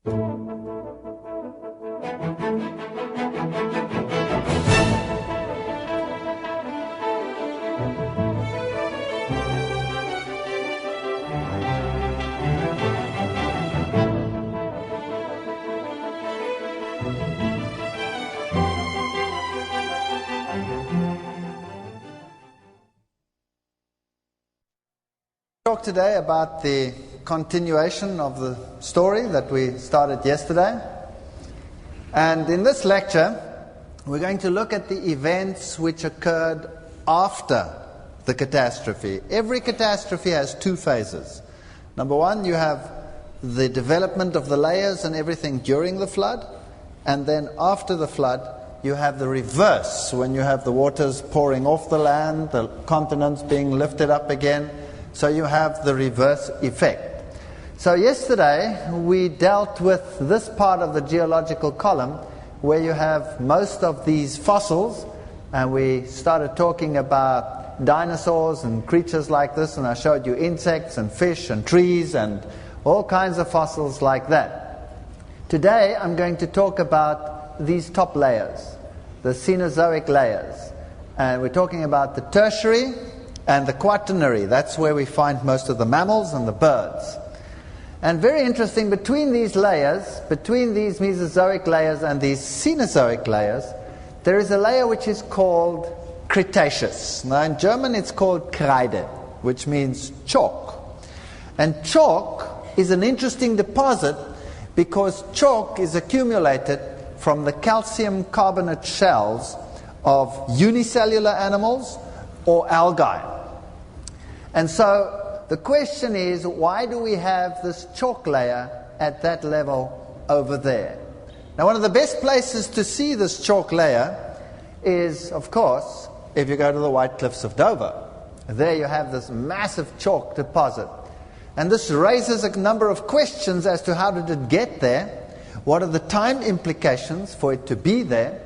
Talk today about the continuation of the story that we started yesterday. And in this lecture, we're going to look at the events which occurred after the catastrophe. Every catastrophe has two phases. Number one, you have the development of the layers and everything during the flood. And then after the flood, you have the reverse, when you have the waters pouring off the land, the continents being lifted up again. So you have the reverse effect. So yesterday we dealt with this part of the geological column where you have most of these fossils, and we started talking about dinosaurs and creatures like this, and I showed you insects and fish and trees and all kinds of fossils like that. Today I'm going to talk about these top layers, the Cenozoic layers, and we're talking about the tertiary and the quaternary. That's where we find most of the mammals and the birds. And very interesting, between these layers, between these Mesozoic layers and these Cenozoic layers, there is a layer which is called Cretaceous. Now in German it's called Kreide, which means chalk. And chalk is an interesting deposit because chalk is accumulated from the calcium carbonate shells of unicellular animals or algae. And so the question is, why do we have this chalk layer at that level over there? Now, one of the best places to see this chalk layer is, of course, if you go to the White Cliffs of Dover. There you have this massive chalk deposit. And this raises a number of questions as to how did it get there, what are the time implications for it to be there.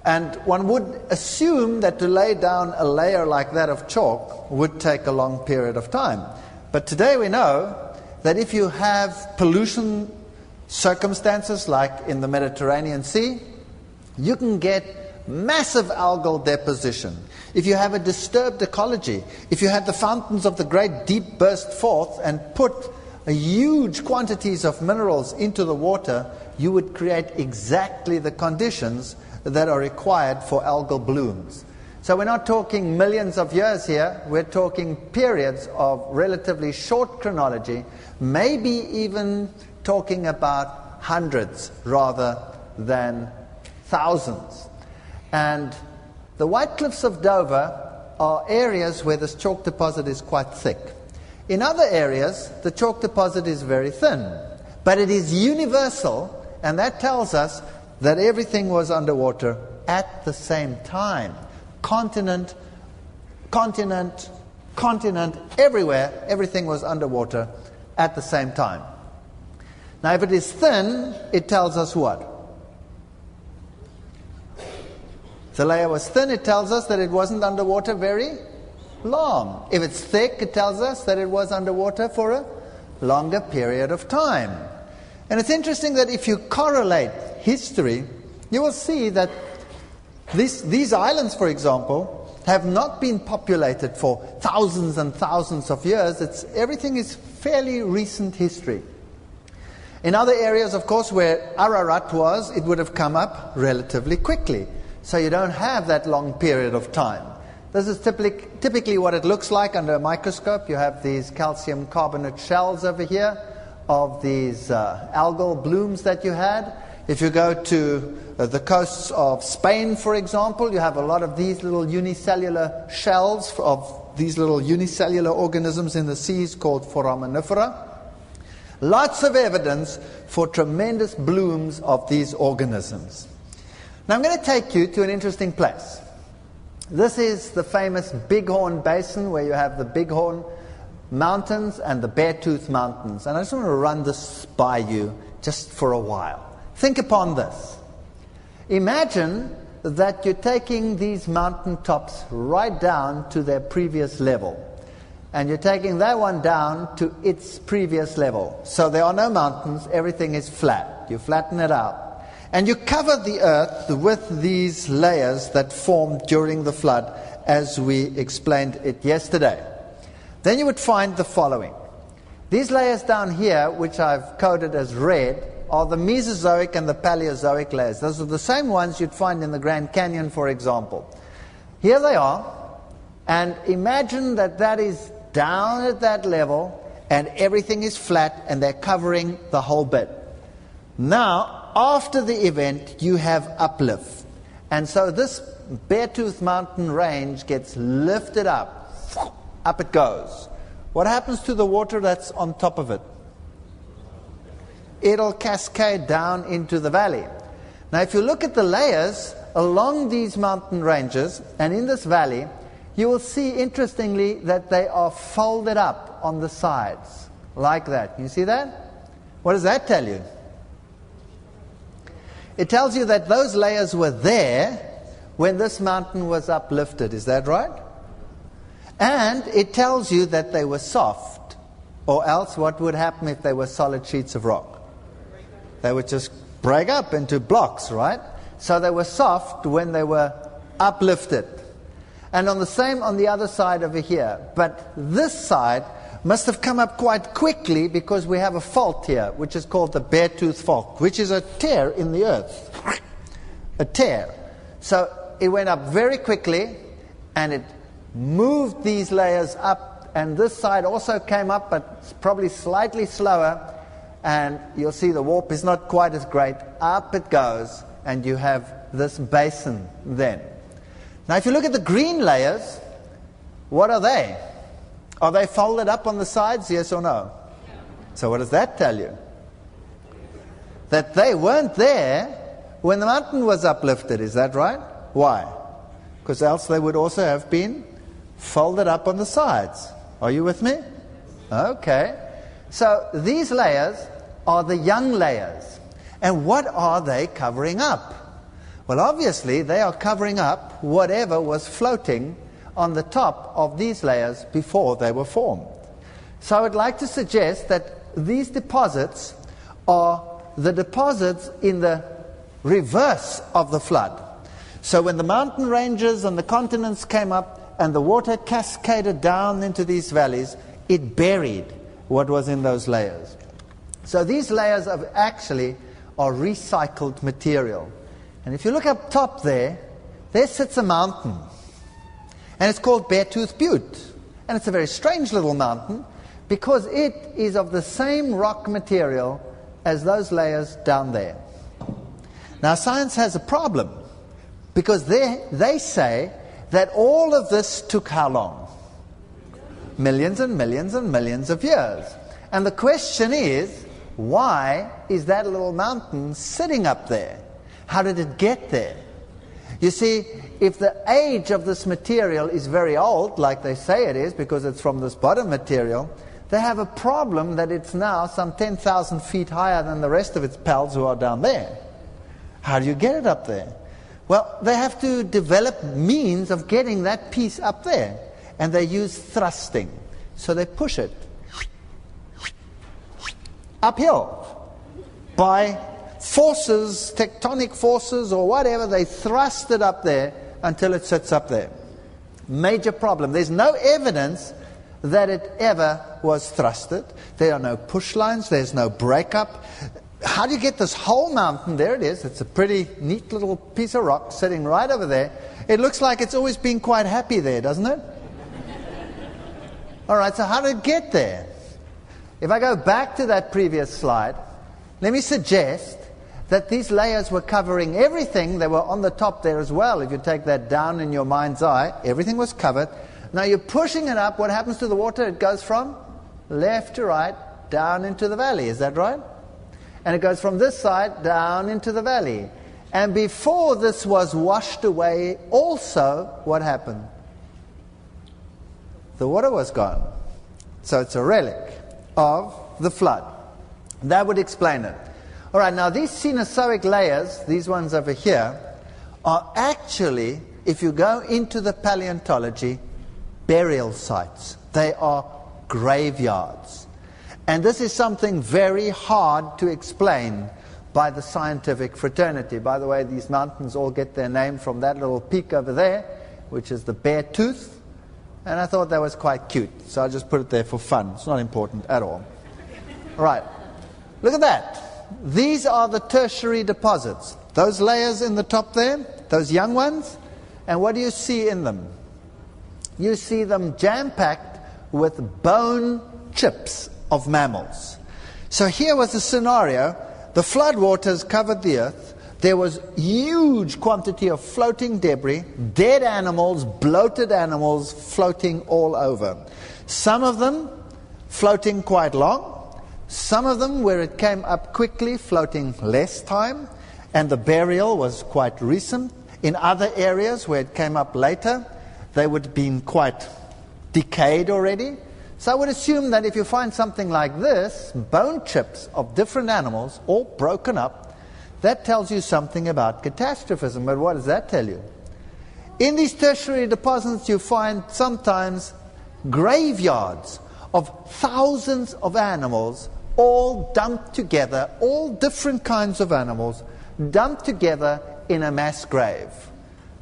And one would assume that to lay down a layer like that of chalk would take a long period of time. But today we know that if you have pollution circumstances like in the Mediterranean Sea, you can get massive algal deposition. If you have a disturbed ecology, if you had the fountains of the Great Deep burst forth and put huge quantities of minerals into the water, you would create exactly the conditions that are required for algal blooms. So we're not talking millions of years here, we're talking periods of relatively short chronology, maybe even talking about hundreds rather than thousands. And the White Cliffs of Dover are areas where this chalk deposit is quite thick. In other areas, the chalk deposit is very thin, but it is universal, and that tells us that everything was underwater at the same time. Continent, continent, continent, everywhere, everything was underwater at the same time. Now, if it is thin, it tells us what? If the layer was thin, it tells us that it wasn't underwater very long. If it's thick, it tells us that it was underwater for a longer period of time. And it's interesting that if you correlate history, you will see that these islands, for example, have not been populated for thousands and thousands of years. Everything is fairly recent history. In other areas, of course, where Ararat was, it would have come up relatively quickly. So you don't have that long period of time. This is typically what it looks like under a microscope. You have these calcium carbonate shells over here of these algal blooms that you had. If you go to the coasts of Spain, for example, you have a lot of these little unicellular shells of these little unicellular organisms in the seas called foraminifera. Lots of evidence for tremendous blooms of these organisms. Now I'm going to take you to an interesting place. This is the famous Bighorn Basin, where you have the Bighorn Mountains and the Beartooth Mountains. And I just want to run this by you just for a while. Think upon this. Imagine that you're taking these mountain tops right down to their previous level. and you're taking that one down to its previous level. So there are no mountains, everything is flat. You flatten it out. And you cover the earth with these layers that formed during the flood, as we explained it yesterday. Then you would find the following. These layers down here, which I've coded as red, are the Mesozoic and the Paleozoic layers. Those are the same ones you'd find in the Grand Canyon, for example. Here they are, and imagine that that is down at that level, and everything is flat, and they're covering the whole bit. Now, after the event, you have uplift. And so this Beartooth Mountain range gets lifted up. Up it goes. What happens to the water that's on top of it? It'll cascade down into the valley. Now, if you look at the layers along these mountain ranges and in this valley, you will see, interestingly, that they are folded up on the sides, like that. Can you see that? What does that tell you? It tells you that those layers were there when this mountain was uplifted. Is that right? And it tells you that they were soft. Or else, what would happen if they were solid sheets of rock? They would just break up into blocks, right? So they were soft when they were uplifted. And on the other side over here. But this side must have come up quite quickly because we have a fault here, which is called the Beartooth Fault, which is a tear in the earth. A tear. So it went up very quickly, and it moved these layers up, and this side also came up, but probably slightly slower. And you'll see the warp is not quite as great. Up it goes, and you have this basin then. Now, if you look at the green layers, what are they? Are they folded up on the sides, yes or no? So what does that tell you? That they weren't there when the mountain was uplifted, is that right? Why? Because else they would also have been folded up on the sides. Are you with me? Okay. So these layers are the young layers. And what are they covering up? Well, obviously, they are covering up whatever was floating on the top of these layers before they were formed. So I would like to suggest that these deposits are the deposits in the reverse of the flood. So when the mountain ranges and the continents came up and the water cascaded down into these valleys, it buried what was in those layers. So these layers actually are recycled material. And if you look up top there sits a mountain. And it's called Beartooth Butte. And it's a very strange little mountain because it is of the same rock material as those layers down there. Now, science has a problem because they say that all of this took how long? Millions and millions and millions of years. And the question is, why is that little mountain sitting up there? How did it get there? You see, if the age of this material is very old, like they say it is, because it's from this bottom material, they have a problem that it's now some 10,000 feet higher than the rest of its pals who are down there. How do you get it up there? Well, they have to develop means of getting that piece up there. And they use thrusting. So they push it uphill by forces, tectonic forces or whatever. They thrust it up there until it sits up there. Major problem. There's no evidence that it ever was thrusted. There are no push lines. There's no breakup. How do you get this whole mountain? There it is. It's a pretty neat little piece of rock sitting right over there. It looks like it's always been quite happy there, doesn't it? All right, so how did it get there? If I go back to that previous slide, let me suggest that these layers were covering everything. They were on the top there as well. If you take that down in your mind's eye, everything was covered. Now you're pushing it up. What happens to the water? It goes from left to right, down into the valley. Is that right? And it goes from this side down into the valley. And before this was washed away, also, what happened? The water was gone. So it's a relic of the flood. That would explain it. All right, now these Cenozoic layers, these ones over here, are actually, if you go into the paleontology, burial sites. They are graveyards. And this is something very hard to explain by the scientific fraternity. By the way, these mountains all get their name from that little peak over there, which is the Bear Tooth. And I thought that was quite cute, so I just put it there for fun. It's not important at all. All right, look at that. These are the tertiary deposits. Those layers in the top there, those young ones. And what do you see in them? You see them jam-packed with bone chips of mammals. So here was a scenario. The floodwaters covered the earth. There was huge quantity of floating debris, dead animals, bloated animals floating all over. Some of them floating quite long. Some of them, where it came up quickly, floating less time. And the burial was quite recent. In other areas where it came up later, they would have been quite decayed already. So I would assume that if you find something like this, bone chips of different animals, all broken up, that tells you something about catastrophism. But what does that tell you? In these tertiary deposits, you find sometimes graveyards of thousands of animals, all dumped together, all different kinds of animals, dumped together in a mass grave.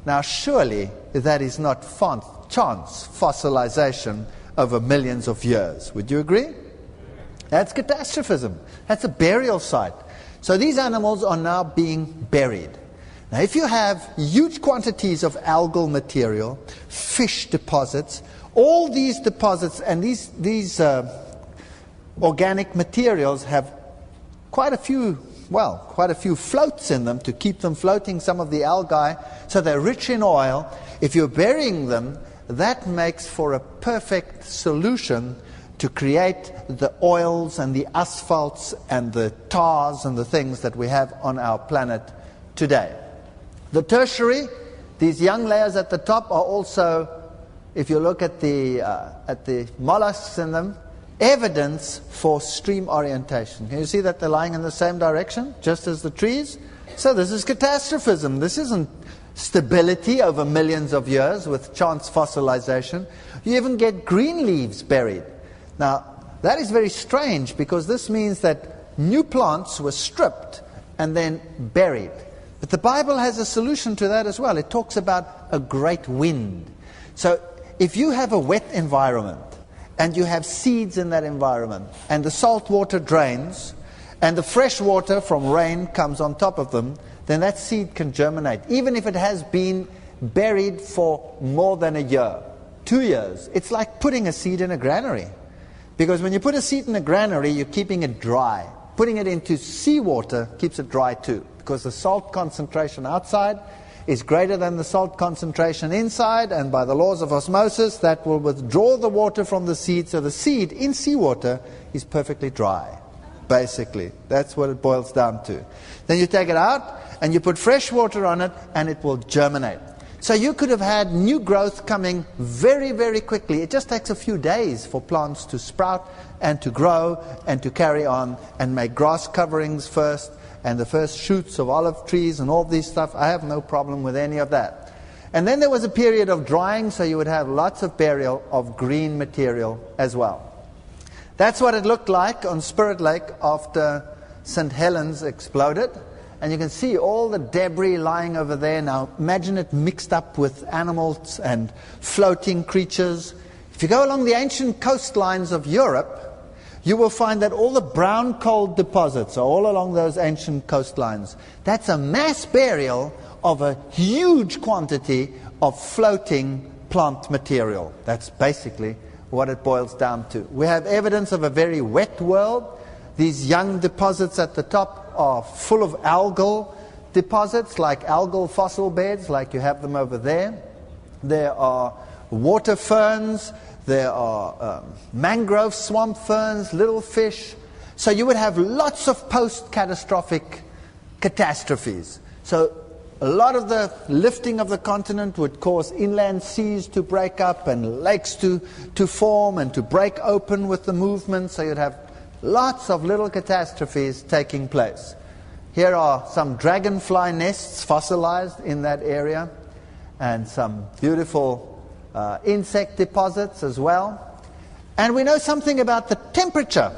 Now, surely that is not chance fossilization over millions of years. Would you agree? That's catastrophism. That's a burial site. So these animals are now being buried. Now, if you have huge quantities of algal material, fish deposits, all these deposits and these organic materials have quite a few floats in them to keep them floating, some of the algae, so they're rich in oil. If you're burying them, that makes for a perfect solution to create the oils and the asphalts and the tars and the things that we have on our planet today. The tertiary, these young layers at the top are also, if you look at the mollusks in them, evidence for stream orientation. Can you see that they're lying in the same direction, just as the trees? So this is catastrophism. This isn't stability over millions of years with chance fossilization. You even get green leaves buried. Now, that is very strange, because this means that new plants were stripped and then buried. But the Bible has a solution to that as well. It talks about a great wind. So if you have a wet environment and you have seeds in that environment and the salt water drains and the fresh water from rain comes on top of them, then that seed can germinate, even if it has been buried for more than a year, 2 years. It's like putting a seed in a granary. Because when you put a seed in a granary, you're keeping it dry. Putting it into seawater keeps it dry too, because the salt concentration outside is greater than the salt concentration inside, and by the laws of osmosis, that will withdraw the water from the seed, so the seed in seawater is perfectly dry. Basically, that's what it boils down to. Then you take it out, and you put fresh water on it, and it will germinate. So you could have had new growth coming very, very quickly. It just takes a few days for plants to sprout and to grow and to carry on and make grass coverings first and the first shoots of olive trees and all these stuff. I have no problem with any of that. And then there was a period of drying, so you would have lots of burial of green material as well. That's what it looked like on Spirit Lake after St. Helens exploded. And you can see all the debris lying over there. Now imagine it mixed up with animals and floating creatures. If you go along the ancient coastlines of Europe, you will find that all the brown coal deposits are all along those ancient coastlines. That's a mass burial of a huge quantity of floating plant material. That's basically what it boils down to. We have evidence of a very wet world. These young deposits at the top are full of algal deposits, like algal fossil beds, like you have them over there. There are water ferns, there are mangrove swamp ferns, little fish. So you would have lots of post-catastrophic catastrophes. So a lot of the lifting of the continent would cause inland seas to break up and lakes to form and to break open with the movement. So you'd have lots of little catastrophes taking place. Here are some dragonfly nests fossilized in that area, and some beautiful insect deposits as well. And we know something about the temperature.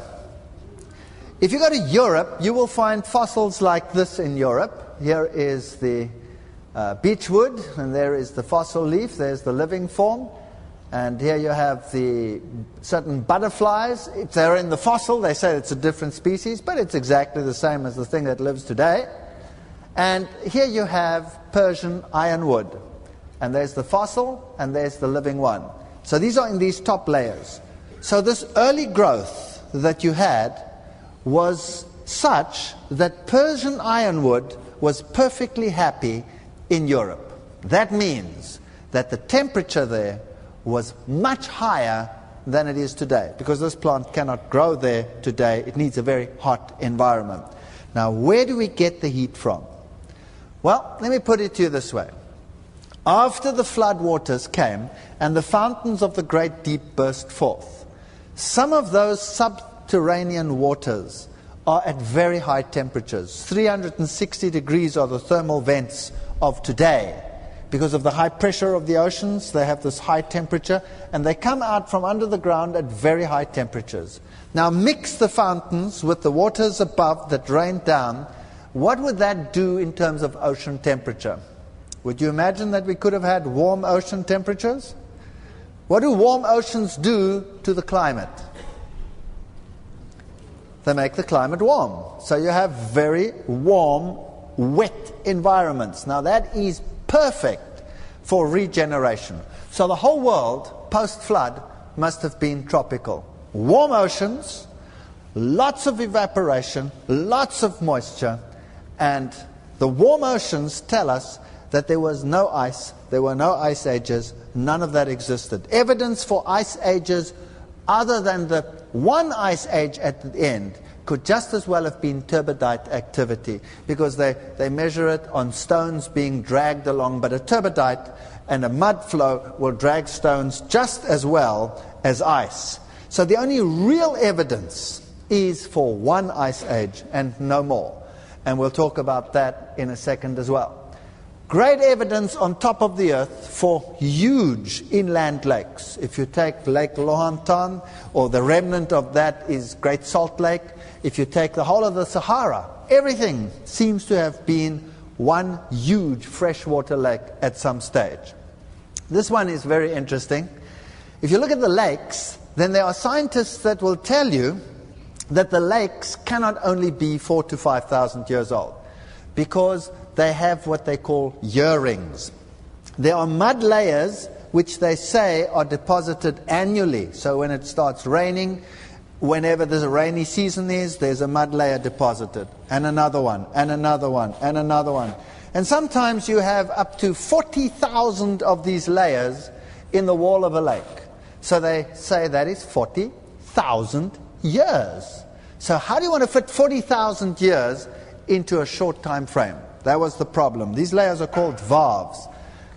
If you go to Europe, you will find fossils like this in Europe. Here is the beechwood, and there is the fossil leaf. There's the living form. And here you have the certain butterflies. If they're in the fossil, they say it's a different species, but it's exactly the same as the thing that lives today. And here you have Persian ironwood. And there's the fossil, and there's the living one. So these are in these top layers. So this early growth that you had was such that Persian ironwood was perfectly happy in Europe. That means that the temperature there was much higher than it is today, because this plant cannot grow there today. It needs a very hot environment. Now, where do we get the heat from? Well, let me put it to you this way. After the flood waters came and the fountains of the great deep burst forth, some of those subterranean waters are at very high temperatures. 360 degrees are the thermal vents of today. Because of the high pressure of the oceans, they have this high temperature, and they come out from under the ground at very high temperatures. Now mix the fountains with the waters above that rain down. What would that do in terms of ocean temperature? Would you imagine that we could have had warm ocean temperatures? What do warm oceans do to the climate? They make the climate warm. So you have very warm, wet environments. Now that is perfect for regeneration. So the whole world, post-flood, must have been tropical. Warm oceans, lots of evaporation, lots of moisture, and the warm oceans tell us that there was no ice, there were no ice ages, none of that existed. Evidence for ice ages other than the one ice age at the end could just as well have been turbidite activity, because they measure it on stones being dragged along, but a turbidite and a mud flow will drag stones just as well as ice. So the only real evidence is for one ice age and no more. And we'll talk about that in a second as well. Great evidence on top of the earth for huge inland lakes. If you take Lake Lohantan, or the remnant of that is Great Salt Lake, if you take the whole of the Sahara, everything seems to have been one huge freshwater lake at some stage. This one is very interesting. If you look at the lakes, then there are scientists that will tell you that the lakes cannot only be 4,000 to 5,000 years old, because they have what they call year rings. There are mud layers which they say are deposited annually. So when it starts raining, whenever there's a rainy season there's a mud layer deposited, and another one, and another one, and another one. And sometimes you have up to 40,000 of these layers in the wall of a lake. So they say that is 40,000 years. So how do you want to fit 40,000 years into a short time frame? That was the problem. These layers are called varves.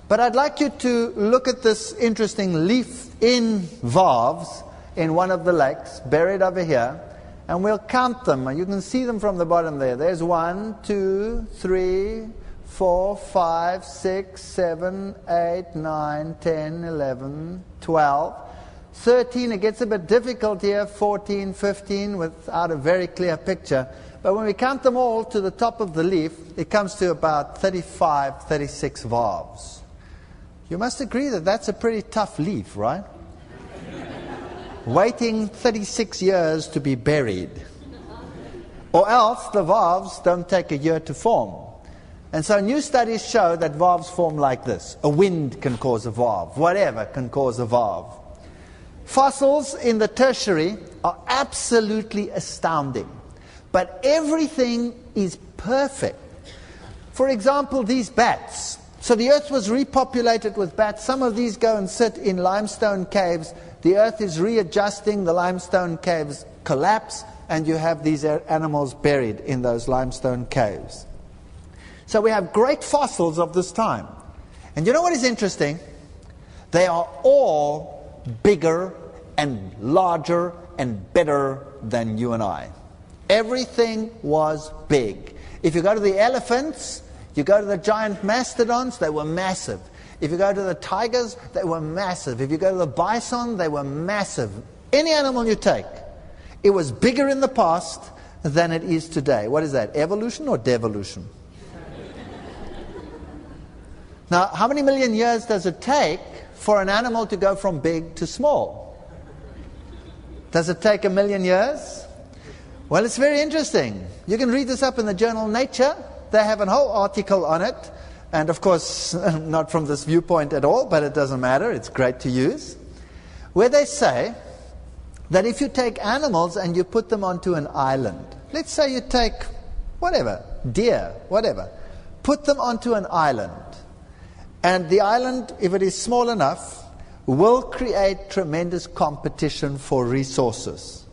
But I'd like you to look at this interesting leaf in varves in one of the lakes, buried over here, and we'll count them. You can see them from the bottom there. There's 1, 2, 3, 4, 5, 6, 7, 8, 9, 10, 11, 12, 13. It gets a bit difficult here, 14, 15, without a very clear picture. But when we count them all to the top of the leaf, it comes to about 35, 36 varves. You must agree that that's a pretty tough leaf, right? Waiting 36 years to be buried. Or else the varves don't take a year to form. And so new studies show that varves form like this. A wind can cause a varve. Whatever can cause a varve. Fossils in the tertiary are absolutely astounding. But everything is perfect. For example, these bats. So the earth was repopulated with bats. Some of these go and sit in limestone caves. The earth is readjusting, the limestone caves collapse, and you have these animals buried in those limestone caves. So we have great fossils of this time. And you know what is interesting? They are all bigger and larger and better than you and I. Everything was big. If you go to the elephants, you go to the giant mastodons, they were massive. If you go to the tigers, they were massive. If you go to the bison, they were massive. Any animal you take, it was bigger in the past than it is today. What is that, evolution or devolution? Now, how many million years does it take for an animal to go from big to small? Does it take 1,000,000 years? Well, it's very interesting. You can read this up in the journal Nature. They have a whole article on it. And of course, not from this viewpoint at all, but it doesn't matter. It's great to use. Where they say that if you take animals and you put them onto an island, let's say you take whatever, deer, whatever, put them onto an island. And the island, if it is small enough, will create tremendous competition for resources.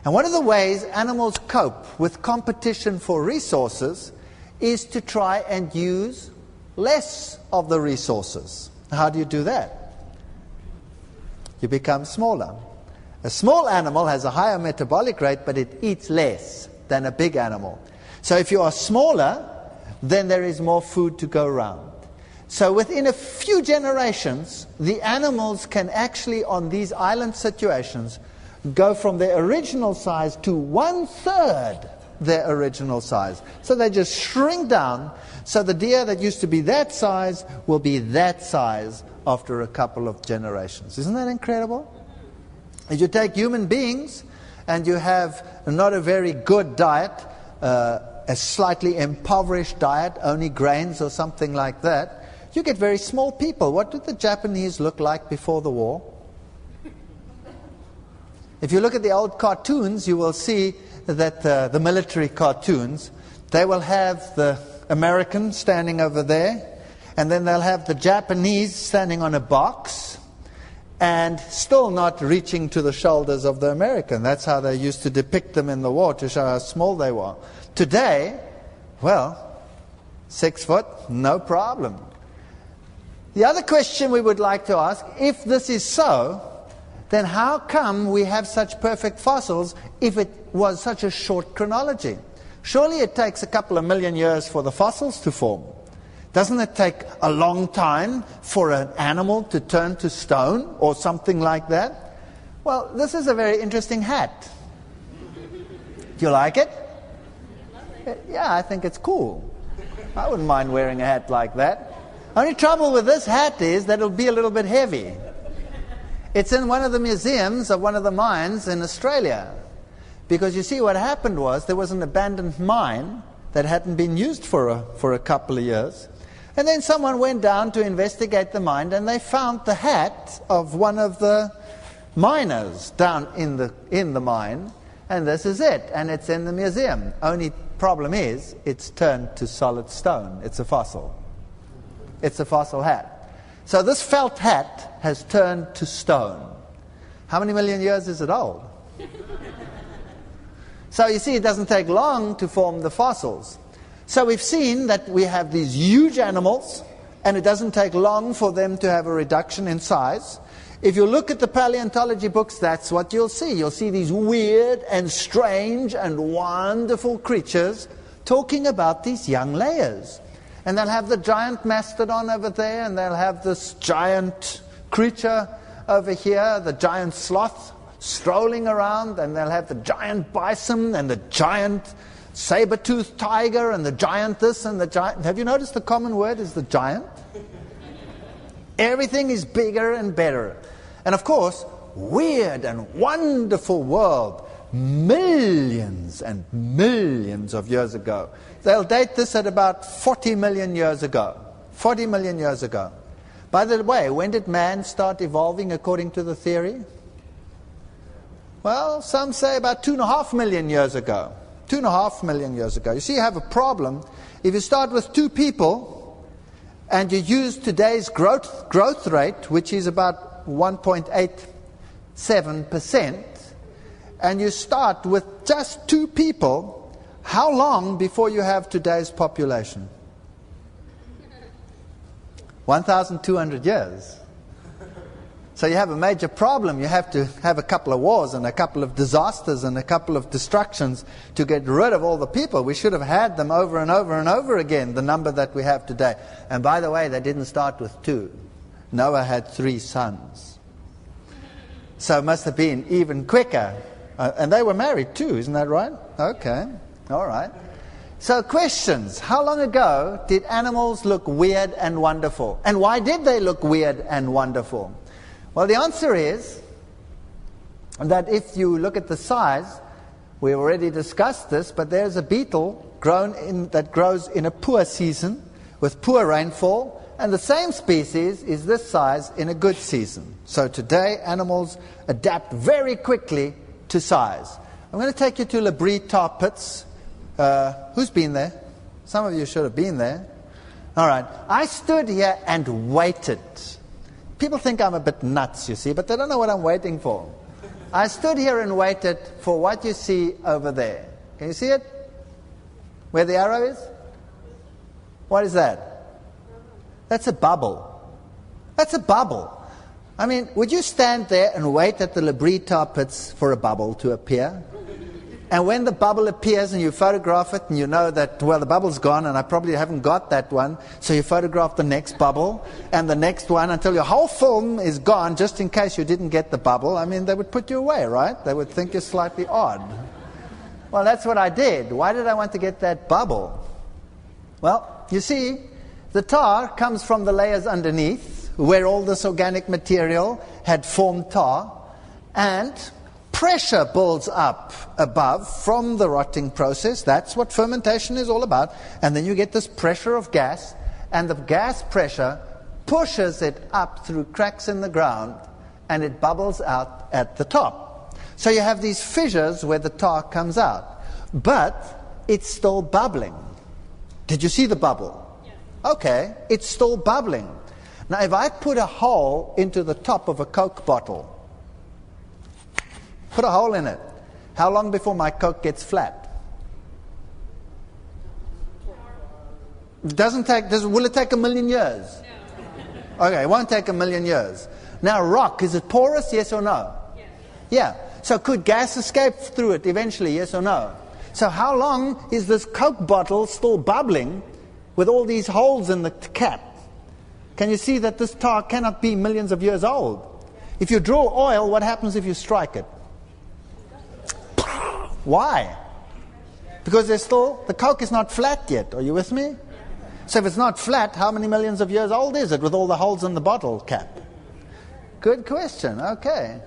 And one of the ways animals cope with competition for resources is to try and use less of the resources. How do you do that? You become smaller. A small animal has a higher metabolic rate, but it eats less than a big animal. So if you are smaller, then there is more food to go around. So within a few generations, the animals can actually, on these island situations, go from their original size to 1/3 their original size. So they just shrink down. So the deer that used to be that size will be that size after a couple of generations. Isn't that incredible? If you take human beings and you have not a very good diet, a slightly impoverished diet, only grains or something like that, you get very small people. What did the Japanese look like before the war? If you look at the old cartoons, you will see that the military cartoons, they will have the American standing over there, and then they'll have the Japanese standing on a box, and still not reaching to the shoulders of the American. That's how they used to depict them in the war, to show how small they were. Today, well, 6 foot, no problem. The other question we would like to ask, if this is so, then how come we have such perfect fossils if it was such a short chronology? Surely it takes a couple of million years for the fossils to form. Doesn't it take a long time for an animal to turn to stone or something like that? Well, this is a very interesting hat. Do you like it? Yeah, I think it's cool. I wouldn't mind wearing a hat like that. Only trouble with this hat is that it'll be a little bit heavy. It's in one of the museums of one of the mines in Australia. Because you see, what happened was there was an abandoned mine that hadn't been used for a couple of years. And then someone went down to investigate the mine, and they found the hat of one of the miners down in the mine. And this is it. And it's in the museum. Only problem is, it's turned to solid stone. It's a fossil. It's a fossil hat. So this felt hat has turned to stone. How many million years is it old? So you see, it doesn't take long to form the fossils. So we've seen that we have these huge animals, and it doesn't take long for them to have a reduction in size. If you look at the paleontology books, that's what you'll see. You'll see these weird and strange and wonderful creatures talking about these young layers. And they'll have the giant mastodon over there, and they'll have this giant creature over here, the giant sloth strolling around, and they'll have the giant bison and the giant saber-toothed tiger and the giant this and the giant... Have you noticed the common word is the giant? Everything is bigger and better. And of course, weird and wonderful world, millions and millions of years ago. They'll date this at about 40 million years ago. 40 million years ago. By the way, when did man start evolving according to the theory? Well, some say about 2.5 million years ago. 2.5 million years ago. You see, you have a problem. If you start with 2 people and you use today's growth rate, which is about 1.87%, and you start with just 2 people, how long before you have today's population? 1,200 years. So you have a major problem. You have to have a couple of wars and a couple of disasters and a couple of destructions to get rid of all the people. We should have had them over and over and over again, the number that we have today. And by the way, they didn't start with 2. Noah had 3 sons. So it must have been even quicker. And they were married too, isn't that right? Okay, all right. So questions. How long ago did animals look weird and wonderful? And why did they look weird and wonderful? Well, the answer is that if you look at the size, we already discussed this, but there's a beetle that grows in a poor season with poor rainfall, and the same species is this size in a good season. So today, animals adapt very quickly to size. I'm going to take you to Labrie tar pits. Who's been there? Some of you should have been there. All right. I stood here and waited. People think I'm a bit nuts, you see, but they don't know what I'm waiting for. I stood here and waited for what you see over there. Can you see it? Where the arrow is? What is that? That's a bubble. That's a bubble. I mean, would you stand there and wait at the Labrie tar pits for a bubble to appear? And when the bubble appears and you photograph it and you know that, well, the bubble's gone and I probably haven't got that one, so you photograph the next bubble and the next one until your whole film is gone just in case you didn't get the bubble. I mean, they would put you away, right? They would think you're slightly odd. Well, that's what I did. Why did I want to get that bubble? Well, you see, the tar comes from the layers underneath where all this organic material had formed tar, and pressure builds up above from the rotting process. That's what fermentation is all about. And then you get this pressure of gas, and the gas pressure pushes it up through cracks in the ground, and it bubbles out at the top. So you have these fissures where the tar comes out. But it's still bubbling. Did you see the bubble? Yes. Okay, it's still bubbling. Now if I put a hole into the top of a Coke bottle, put a hole in it, how long before my Coke gets flat? Will it take 1,000,000 years? No. Okay, it won't take 1,000,000 years. Now rock, is it porous, yes or no? Yes. Yeah. So could gas escape through it eventually, yes or no? So how long is this Coke bottle still bubbling with all these holes in the cap? Can you see that this tar cannot be millions of years old? If you draw oil, what happens if you strike it? Why? Because the Coke is not flat yet. Are you with me? So if it's not flat, how many millions of years old is it with all the holes in the bottle cap? Good question. Okay.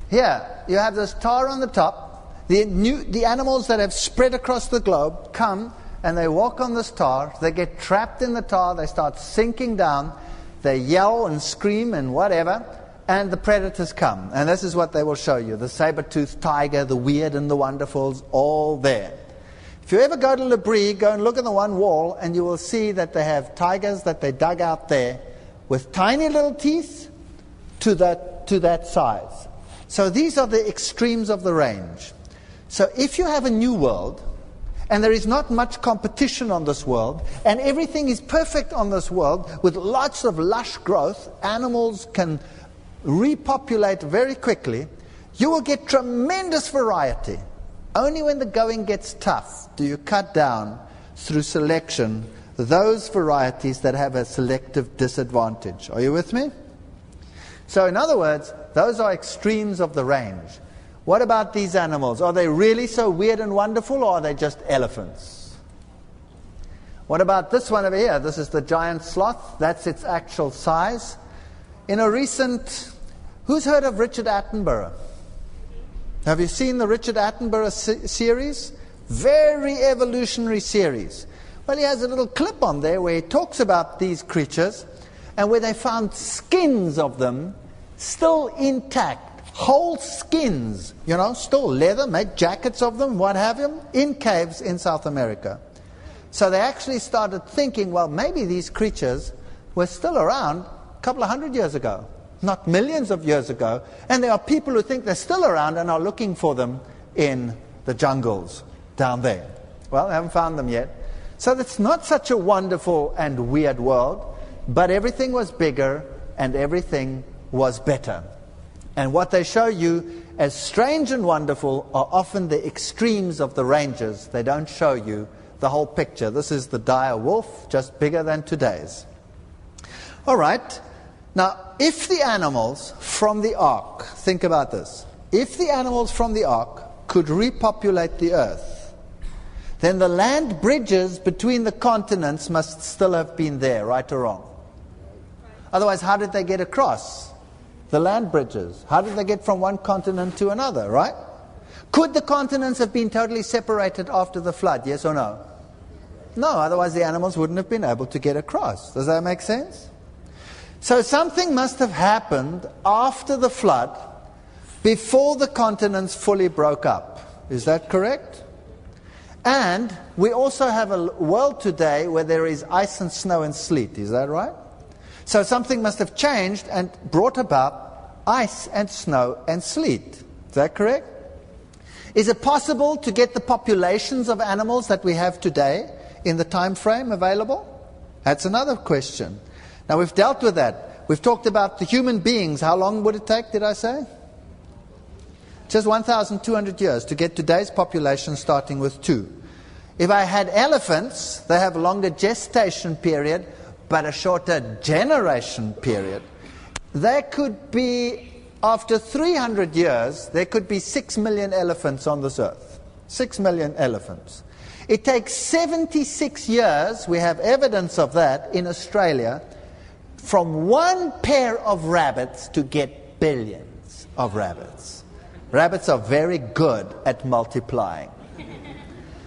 Here, you have this tar on the top. The animals that have spread across the globe come and they walk on this tar. They get trapped in the tar. They start sinking down. They yell and scream and whatever. And the predators come. And this is what they will show you. The saber-toothed tiger, the weird and the wonderfuls, all there. If you ever go to Labrie, go and look at the one wall, and you will see that they have tigers that they dug out there with tiny little teeth to that size. So these are the extremes of the range. So if you have a new world, and there is not much competition on this world, and everything is perfect on this world, with lots of lush growth, animals can repopulate very quickly, you will get tremendous variety. Only when the going gets tough do you cut down, through selection, those varieties that have a selective disadvantage. Are you with me? So in other words, those are extremes of the range. What about these animals? Are they really so weird and wonderful, or are they just elephants? What about this one over here? This is the giant sloth. That's its actual size. In a recent... Who's heard of Richard Attenborough? Have you seen the Richard Attenborough series? Very evolutionary series. Well, he has a little clip on there where he talks about these creatures and where they found skins of them still intact. Whole skins, still leather, make jackets of them, what have you, in caves in South America. So they actually started thinking, well, maybe these creatures were still around a couple of hundred years ago. Not millions of years ago, and there are people who think they're still around and are looking for them in the jungles down there. Well, I haven't found them yet. So it's not such a wonderful and weird world, but everything was bigger and everything was better. And what they show you as strange and wonderful are often the extremes of the ranges. They don't show you the whole picture. This is the dire wolf, just bigger than today's. All right. Now, if the animals from the ark, think about this, if the animals from the ark could repopulate the earth, then the land bridges between the continents must still have been there, right or wrong? Otherwise, how did they get across? The land bridges. How did they get from one continent to another, right? Could the continents have been totally separated after the flood, yes or no? No, otherwise the animals wouldn't have been able to get across. Does that make sense? So something must have happened after the flood before the continents fully broke up. Is that correct? And we also have a world today where there is ice and snow and sleet. Is that right? So something must have changed and brought about ice and snow and sleet. Is that correct? Is it possible to get the populations of animals that we have today in the time frame available? That's another question. Now we've dealt with that. We've talked about the human beings. How long would it take, did I say? Just 1,200 years to get today's population starting with 2. If I had elephants, they have a longer gestation period, but a shorter generation period. There could be, after 300 years, there could be 6 million elephants on this earth. 6 million elephants. It takes 76 years, we have evidence of that in Australia, from one pair of rabbits to get billions of rabbits. Rabbits are very good at multiplying.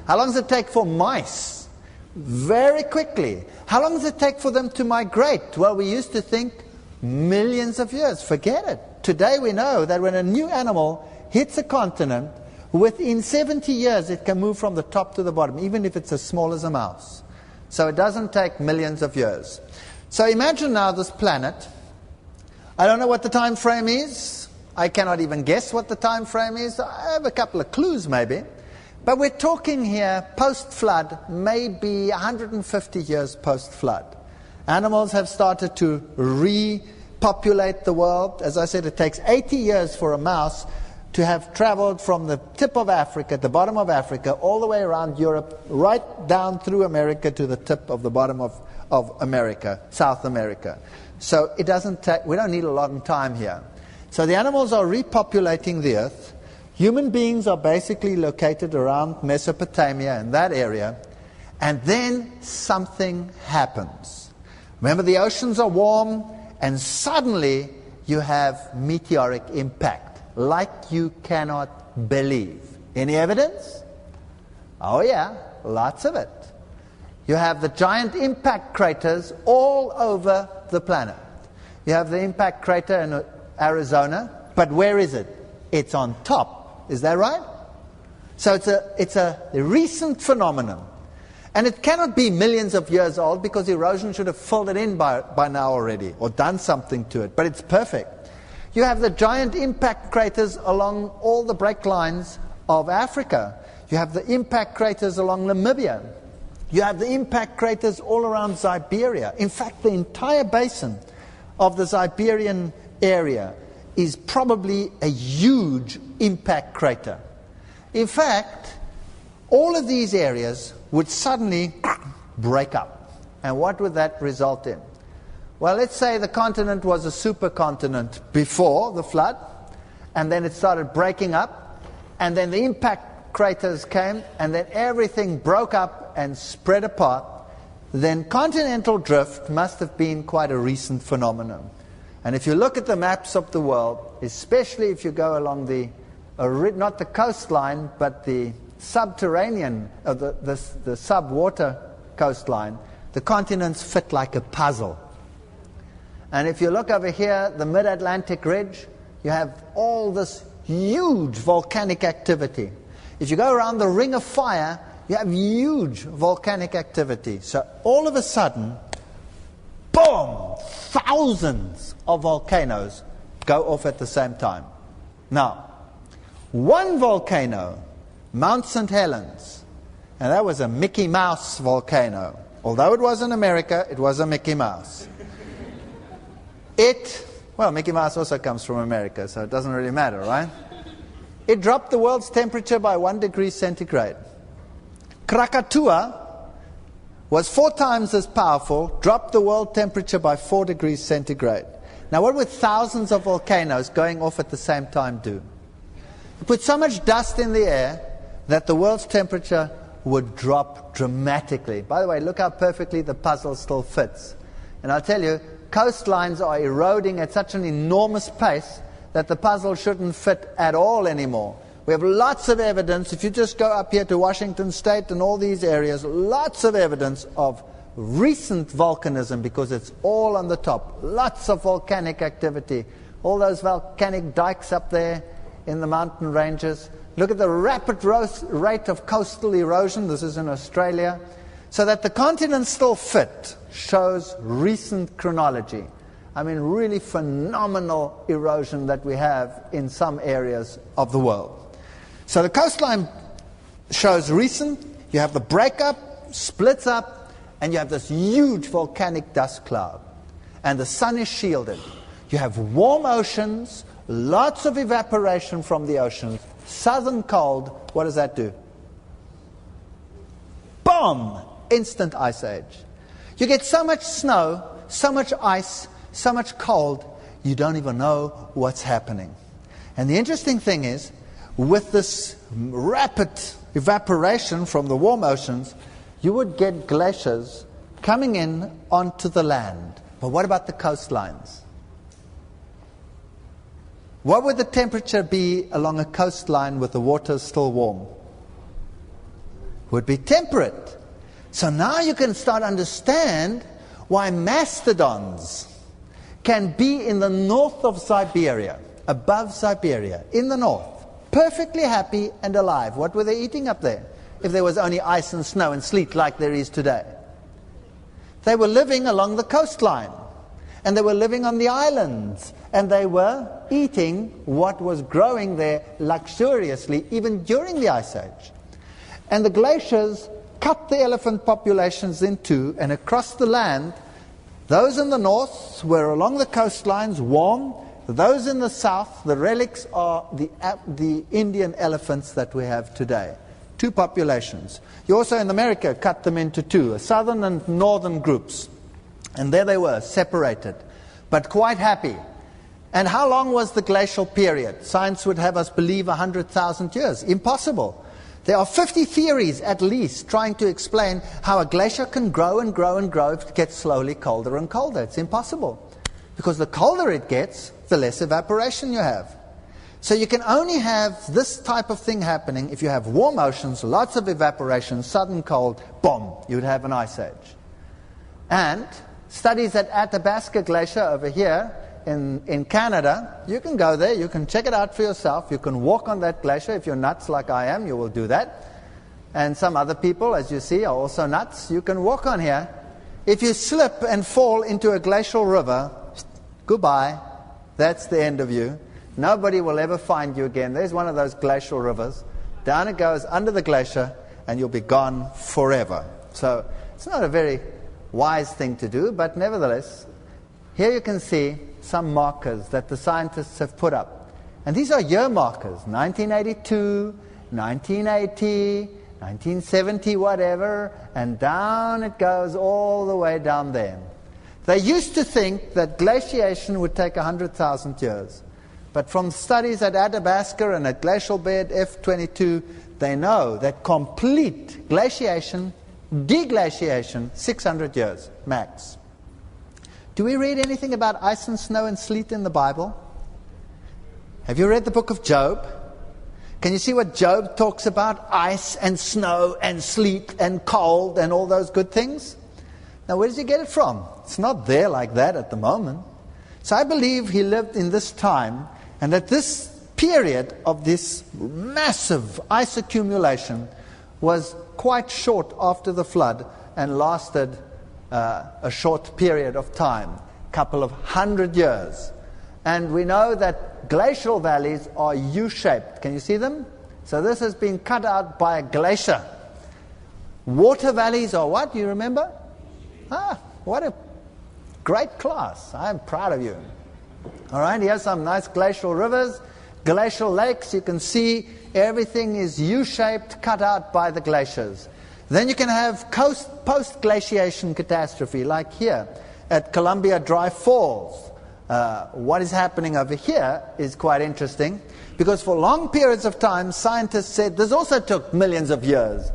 How long does it take for mice? Very quickly. How long does it take for them to migrate? Well, we used to think millions of years. Forget it. Today we know that when a new animal hits a continent, within 70 years it can move from the top to the bottom, even if it's as small as a mouse. So it doesn't take millions of years. So imagine now this planet. I don't know what the time frame is. I cannot even guess what the time frame is. I have a couple of clues maybe. But we're talking here post-flood, maybe 150 years post-flood. Animals have started to repopulate the world. As I said, it takes 80 years for a mouse to have traveled from the tip of Africa, the bottom of Africa, all the way around Europe, right down through America to the tip of the bottom of America, South America. So it doesn't take, we don't need a long time here. So the animals are repopulating the earth. Human beings are basically located around Mesopotamia and that area. And then something happens. Remember, the oceans are warm, and suddenly you have meteoric impact, like you cannot believe. Any evidence? Oh yeah, lots of it. You have the giant impact craters all over the planet. You have the impact crater in Arizona, but where is it? It's on top. Is that right? So it's a recent phenomenon. And it cannot be millions of years old, because erosion should have filled it in by now already, or done something to it. But it's perfect. You have the giant impact craters along all the break lines of Africa. You have the impact craters along Namibia. You have the impact craters all around Siberia. In fact, the entire basin of the Siberian area is probably a huge impact crater. In fact, all of these areas would suddenly break up. And what would that result in? Well, let's say the continent was a supercontinent before the flood, and then it started breaking up, and then the impact craters came, and then everything broke up and spread apart. Then continental drift must have been quite a recent phenomenon. And if you look at the maps of the world, especially if you go along the, not the coastline, but the subterranean, the sub-water coastline, the continents fit like a puzzle. And if you look over here, the mid-Atlantic ridge, you have all this huge volcanic activity. If you go around the Ring of Fire, you have huge volcanic activity. So all of a sudden, boom, thousands of volcanoes go off at the same time. Now, one volcano, Mount St. Helens, and that was a Mickey Mouse volcano. Although it was in America, it was a Mickey Mouse. Well, Mickey Mouse also comes from America, so it doesn't really matter, right? It dropped the world's temperature by 1 degree centigrade. Krakatoa was 4 times as powerful, dropped the world temperature by 4 degrees centigrade. Now what would thousands of volcanoes going off at the same time do? You put so much dust in the air that the world's temperature would drop dramatically. By the way, look how perfectly the puzzle still fits. And I'll tell you, coastlines are eroding at such an enormous pace that the puzzle shouldn't fit at all anymore. We have lots of evidence, if you just go up here to Washington State and all these areas, lots of evidence of recent volcanism because it's all on the top. Lots of volcanic activity. All those volcanic dikes up there in the mountain ranges. Look at the rapid rate of coastal erosion. This is in Australia. So that the continents still fit shows recent chronology. I mean, really phenomenal erosion that we have in some areas of the world. So the coastline shows recent. You have the breakup, splits up, and you have this huge volcanic dust cloud. And the sun is shielded. You have warm oceans, lots of evaporation from the oceans, southern cold. What does that do? Boom! Instant ice age. You get so much snow, so much ice, so much cold, you don't even know what's happening. And the interesting thing is, with this rapid evaporation from the warm oceans, you would get glaciers coming in onto the land. But what about the coastlines? What would the temperature be along a coastline with the water still warm? Would be temperate. So now you can start understand why mastodons can be in the north of Siberia, above Siberia, in the north, perfectly happy and alive. What were they eating up there if there was only ice and snow and sleet like there is today? They were living along the coastline, and they were living on the islands, and they were eating what was growing there luxuriously even during the Ice Age. And the glaciers cut the elephant populations in two, and across the land, those in the north were along the coastlines warm. Those in the south, the relics are the Indian elephants that we have today. Two populations. You also in America cut them into two, southern and northern groups. And there they were, separated, but quite happy. And how long was the glacial period? Science would have us believe 100,000 years. Impossible. There are 50 theories at least trying to explain how a glacier can grow and grow and grow if it gets slowly colder and colder. It's impossible. Because the colder it gets, the less evaporation you have. So you can only have this type of thing happening if you have warm oceans, lots of evaporation, sudden cold, boom, you would have an ice age. And studies at Athabasca Glacier over here in Canada, you can go there, you can check it out for yourself, you can walk on that glacier. If you're nuts like I am, you will do that. And some other people, as you see, are also nuts. You can walk on here. If you slip and fall into a glacial river, goodbye, that's the end of you. Nobody will ever find you again. There's one of those glacial rivers. Down it goes under the glacier, and you'll be gone forever. So it's not a very wise thing to do, but nevertheless, here you can see some markers that the scientists have put up. And these are year markers, 1982, 1980, 1970, whatever, and down it goes all the way down there. They used to think that glaciation would take 100,000 years. But from studies at Athabasca and at Glacial Bed F22, they know that complete glaciation, deglaciation, 600 years max. Do we read anything about ice and snow and sleet in the Bible? Have you read the book of Job? Can you see what Job talks about? Ice and snow and sleet and cold and all those good things? Now, where does he get it from? It's not there like that at the moment. So I believe he lived in this time, and that this period of this massive ice accumulation was quite short after the flood and lasted a short period of time, a couple of 100 years. And we know that glacial valleys are U-shaped. Can you see them? So this has been cut out by a glacier. Water valleys are what? Do you remember? Ah, what a great class. I'm proud of you. All right, here's some nice glacial rivers, glacial lakes. You can see everything is U-shaped, cut out by the glaciers. Then you can have post-glaciation catastrophe, like here at Columbia Dry Falls. what is happening over here is quite interesting, because for long periods of time, scientists said this also took millions of years.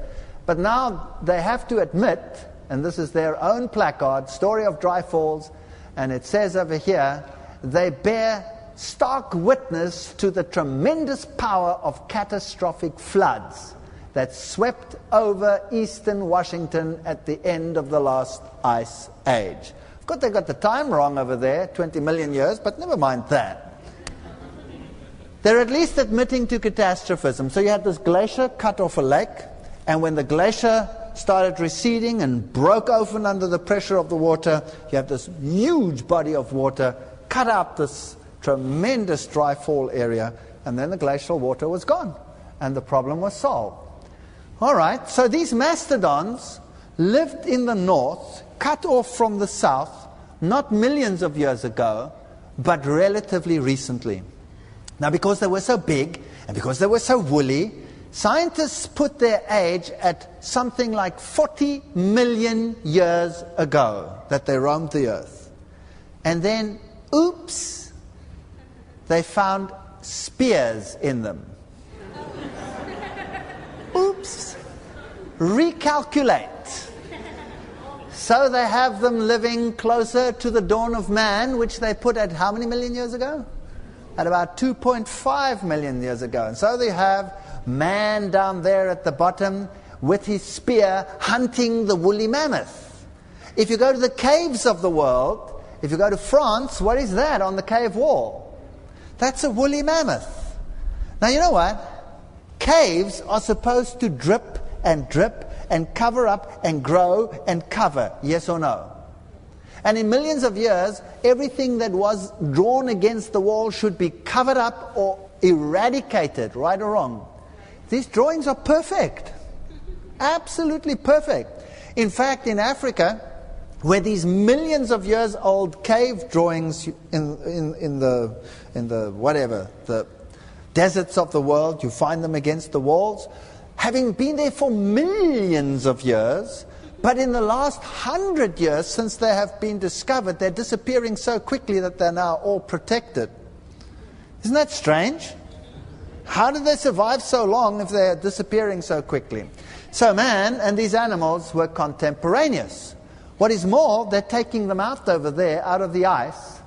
But now they have to admit, and this is their own placard, Story of Dry Falls, and it says over here, they bear stark witness to the tremendous power of catastrophic floods that swept over eastern Washington at the end of the last ice age. Of course, they got the time wrong over there, 20 million years, but never mind that. They're at least admitting to catastrophism. So you had this glacier cut off a lake, and when the glacier started receding and broke open under the pressure of the water, you have this huge body of water cut out this tremendous dry fall area, and then the glacial water was gone, and the problem was solved. All right, so these mastodons lived in the north, cut off from the south, not millions of years ago, but relatively recently. Now, because they were so big, and because they were so woolly, scientists put their age at something like 40 million years ago that they roamed the earth. And then, oops, they found spears in them. Oops. Recalculate. So they have them living closer to the dawn of man, which they put at how many million years ago? At about 2.5 million years ago. And so they have man down there at the bottom with his spear hunting the woolly mammoth. If you go to the caves of the world, if you go to France, what is that on the cave wall? That's a woolly mammoth. Now you know what? Caves are supposed to drip and cover up and grow and cover, yes or no? And in millions of years, everything that was drawn against the wall should be covered up or eradicated, right or wrong. These drawings are perfect. Absolutely perfect. In fact, in Africa, where these millions of years old cave drawings in the deserts of the world, you find them against the walls, having been there for millions of years, but in the last 100 years since they have been discovered, they're disappearing so quickly that they're now all protected. Isn't that strange? How did they survive so long if they're disappearing so quickly? So man and these animals were contemporaneous. What is more, they're taking them out over there, out of the ice,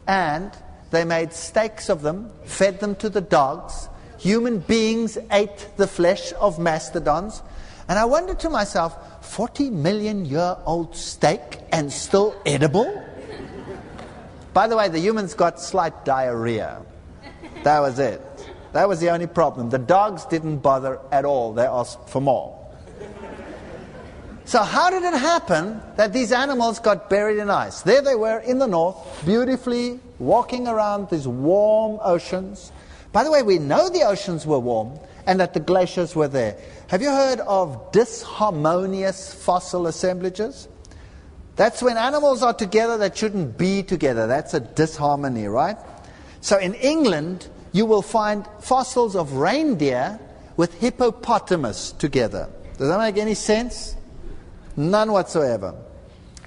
and they made steaks of them, fed them to the dogs. Human beings ate the flesh of mastodons. And I wondered to myself, 40 million year old steak and still edible? By the way, the humans got slight diarrhea. That was it. That was the only problem. The dogs didn't bother at all. They asked for more. So how did it happen that these animals got buried in ice? There they were in the north, beautifully walking around these warm oceans. By the way, we know the oceans were warm and that the glaciers were there. Have you heard of disharmonious fossil assemblages? That's when animals are together that shouldn't be together. That's a disharmony, right? So in England, you will find fossils of reindeer with hippopotamus together. Does that make any sense? None whatsoever.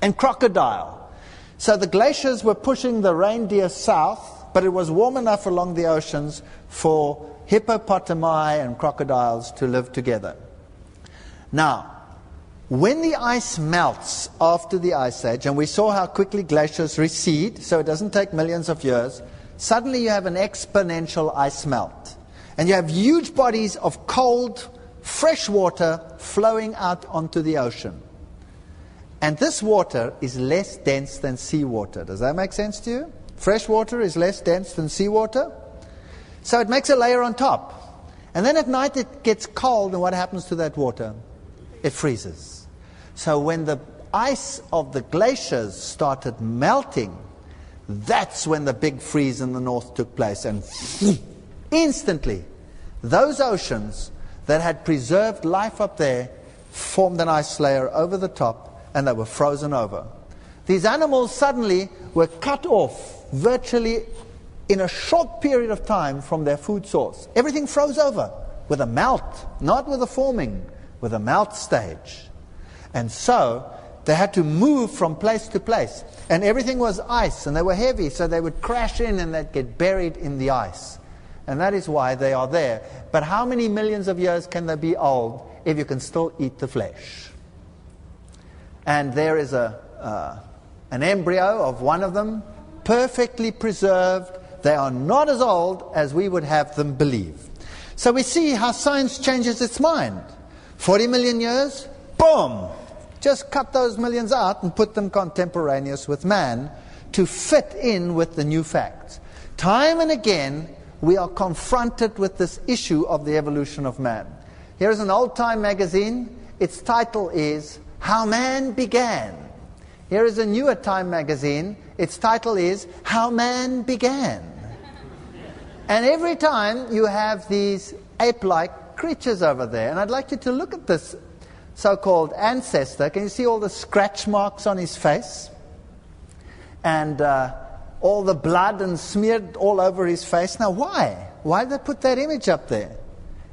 And crocodile. So the glaciers were pushing the reindeer south, but it was warm enough along the oceans for hippopotami and crocodiles to live together. Now, when the ice melts after the ice age, and we saw how quickly glaciers recede, so it doesn't take millions of years, suddenly you have an exponential ice melt. And you have huge bodies of cold, fresh water flowing out onto the ocean. And this water is less dense than seawater. Does that make sense to you? Fresh water is less dense than seawater. So it makes a layer on top. And then at night it gets cold, and what happens to that water? It freezes. So when the ice of the glaciers started melting, that's when the big freeze in the north took place. And instantly, those oceans that had preserved life up there formed an ice layer over the top, and they were frozen over. These animals suddenly were cut off virtually in a short period of time from their food source. Everything froze over with a melt, not with a forming, with a melt stage. And so They had to move from place to place. And everything was ice, and they were heavy, so they would crash in and they'd get buried in the ice. And that is why they are there. But how many millions of years can they be old if you can still eat the flesh? And there is an embryo of one of them, perfectly preserved. They are not as old as we would have them believe. So we see how science changes its mind. 40 million years, boom! Just cut those millions out and put them contemporaneous with man to fit in with the new facts. Time and again, we are confronted with this issue of the evolution of man. Here is an old-time magazine. Its title is How Man Began. Here is a newer time magazine. Its title is How Man Began. And every time you have these ape-like creatures over there, and I'd like you to look at this so-called ancestor. Can you see all the scratch marks on his face? And all the blood and smeared all over his face. Now why? Why did they put that image up there?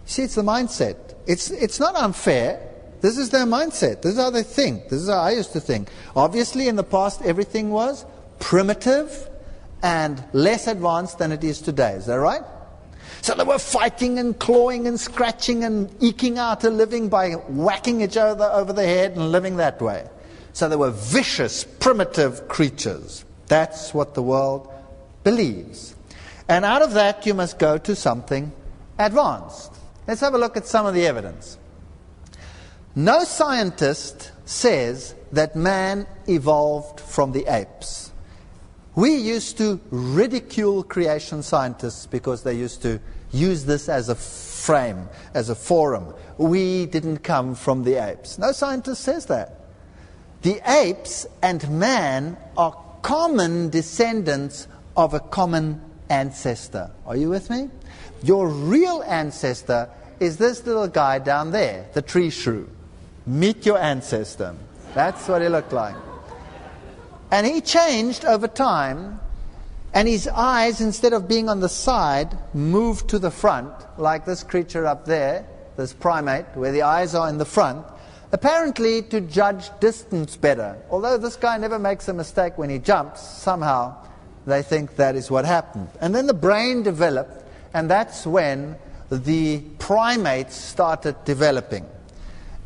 See, it's the mindset. It's not unfair. This is their mindset. This is how they think. This is how I used to think. Obviously, in the past, everything was primitive and less advanced than it is today. Is that right? So they were fighting and clawing and scratching and eking out a living by whacking each other over the head and living that way. So they were vicious, primitive creatures. That's what the world believes. And out of that, you must go to something advanced. Let's have a look at some of the evidence. No scientist says that man evolved from the apes. We used to ridicule creation scientists because they used to use this as a frame, as a forum. We didn't come from the apes. No scientist says that. The apes and man are common descendants of a common ancestor. Are you with me? Your real ancestor is this little guy down there, the tree shrew. Meet your ancestor. That's what he looked like. And he changed over time, and his eyes, instead of being on the side, moved to the front, like this creature up there, this primate, where the eyes are in the front, apparently to judge distance better. Although this guy never makes a mistake when he jumps, somehow they think that is what happened. And then the brain developed, and that's when the primates started developing.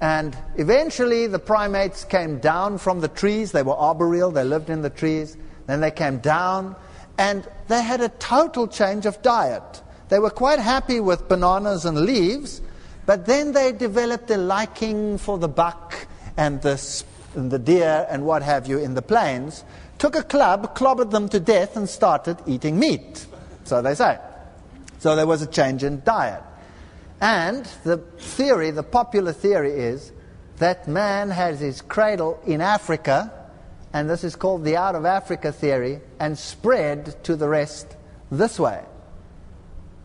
And eventually the primates came down from the trees. They were arboreal, they lived in the trees. Then they came down, and they had a total change of diet. They were quite happy with bananas and leaves, but then they developed a liking for the buck and the deer and what have you in the plains, took a club, clobbered them to death, and started eating meat. So they say. So there was a change in diet. And the popular theory is that man has his cradle in Africa, and this is called the out of Africa theory, and spread to the rest this way.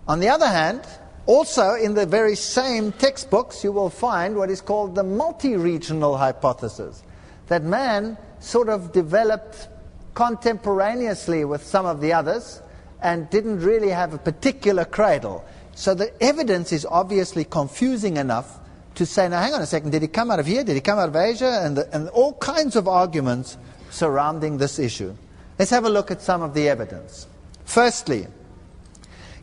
On the other hand, also in the very same textbooks, you will find what is called the multi-regional hypothesis, that man sort of developed contemporaneously with some of the others and didn't really have a particular cradle. So the evidence is obviously confusing enough to say, now hang on a second, did he come out of here? Did he come out of Asia? And all kinds of arguments surrounding this issue. Let's have a look at some of the evidence. Firstly,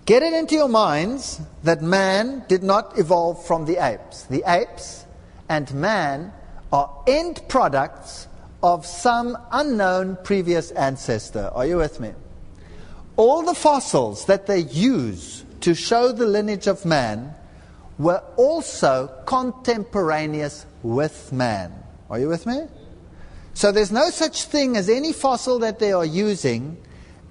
get it into your minds that man did not evolve from the apes. The apes and man are end products of some unknown previous ancestor. Are you with me? All the fossils that they use to show the lineage of man were also contemporaneous with man. Are you with me? So there's no such thing as any fossil that they are using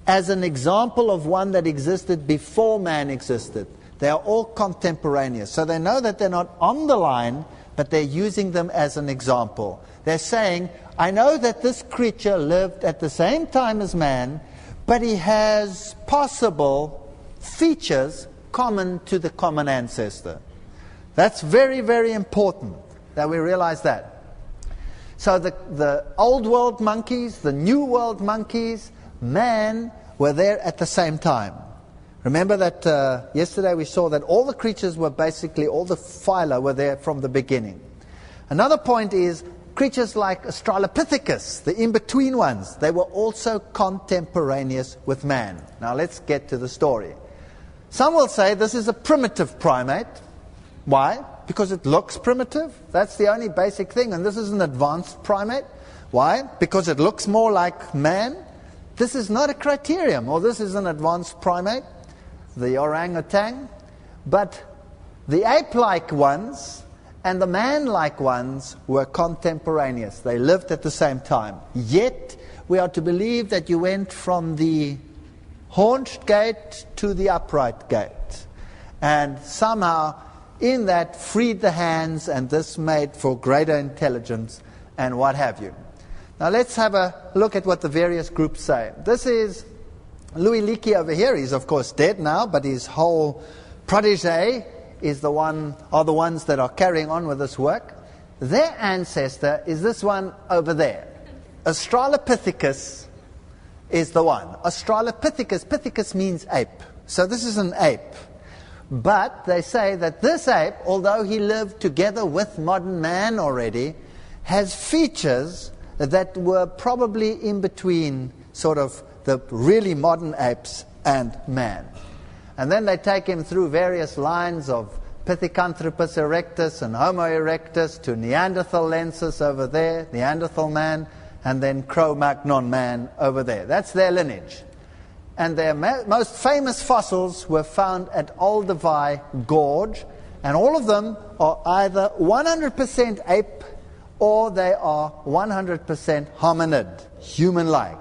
as an example of one that existed before man existed. They are all contemporaneous. So they know that they're not on the line, but they're using them as an example. They're saying, I know that this creature lived at the same time as man, but he has possible features common to the common ancestor. That's very, very important that we realize that. So the old world monkeys, the new world monkeys, man were there at the same time. Remember that yesterday we saw that all the creatures were basically, all the phyla were there from the beginning. Another point is creatures like Australopithecus, the in-between ones, they were also contemporaneous with man. Now let's get to the story. Some will say this is a primitive primate. Why? Because it looks primitive. That's the only basic thing. And this is an advanced primate. Why? Because it looks more like man. This is not a criterion. Or this is an advanced primate, the orangutan. But the ape-like ones and the man-like ones were contemporaneous. They lived at the same time. Yet, we are to believe that you went from the haunched gait to the upright gait. And somehow, in that, freed the hands, and this made for greater intelligence, and what have you. Now let's have a look at what the various groups say. This is Louis Leakey over here. He's of course dead now, but his whole protege are the ones that are carrying on with this work. Their ancestor is this one over there. Australopithecus is the one. Australopithecus, pithecus means ape. So this is an ape. But they say that this ape, although he lived together with modern man already, has features that were probably in between sort of the really modern apes and man. And then they take him through various lines of Pithecanthropus erectus and Homo erectus to Neanderthalensis over there, Neanderthal man, and then Cro-Magnon man over there. That's their lineage. And their most famous fossils were found at Olduvai Gorge, and all of them are either 100% ape or they are 100% hominid, human-like.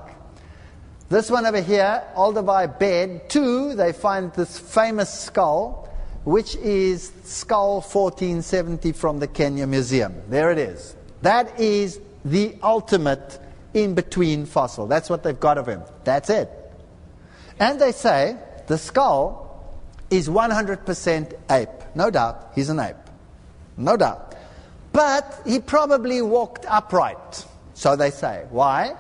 This one over here, Olduvai Bed 2, they find this famous skull, which is skull 1470 from the Kenya Museum. There it is. That is the ultimate in-between fossil. That's what they've got of him. That's it. And they say the skull is 100% ape. No doubt, he's an ape. No doubt. But he probably walked upright, so they say. Why?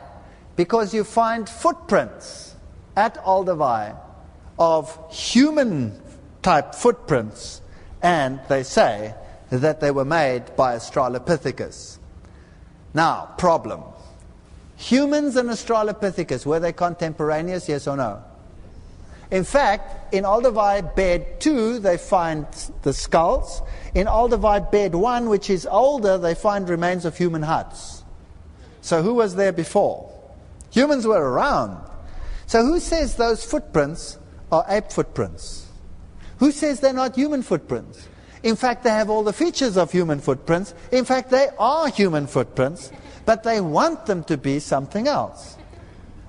Because you find footprints at Olduvai of human-type footprints, and they say that they were made by Australopithecus. Now, problem. Humans and Australopithecus, were they contemporaneous, yes or no? In fact, in Olduvai Bed 2, they find the skulls. In Olduvai Bed 1, which is older, they find remains of human huts. So who was there before? Humans were around. So who says those footprints are ape footprints? Who says they're not human footprints? In fact, they have all the features of human footprints. In fact, they are human footprints, but they want them to be something else.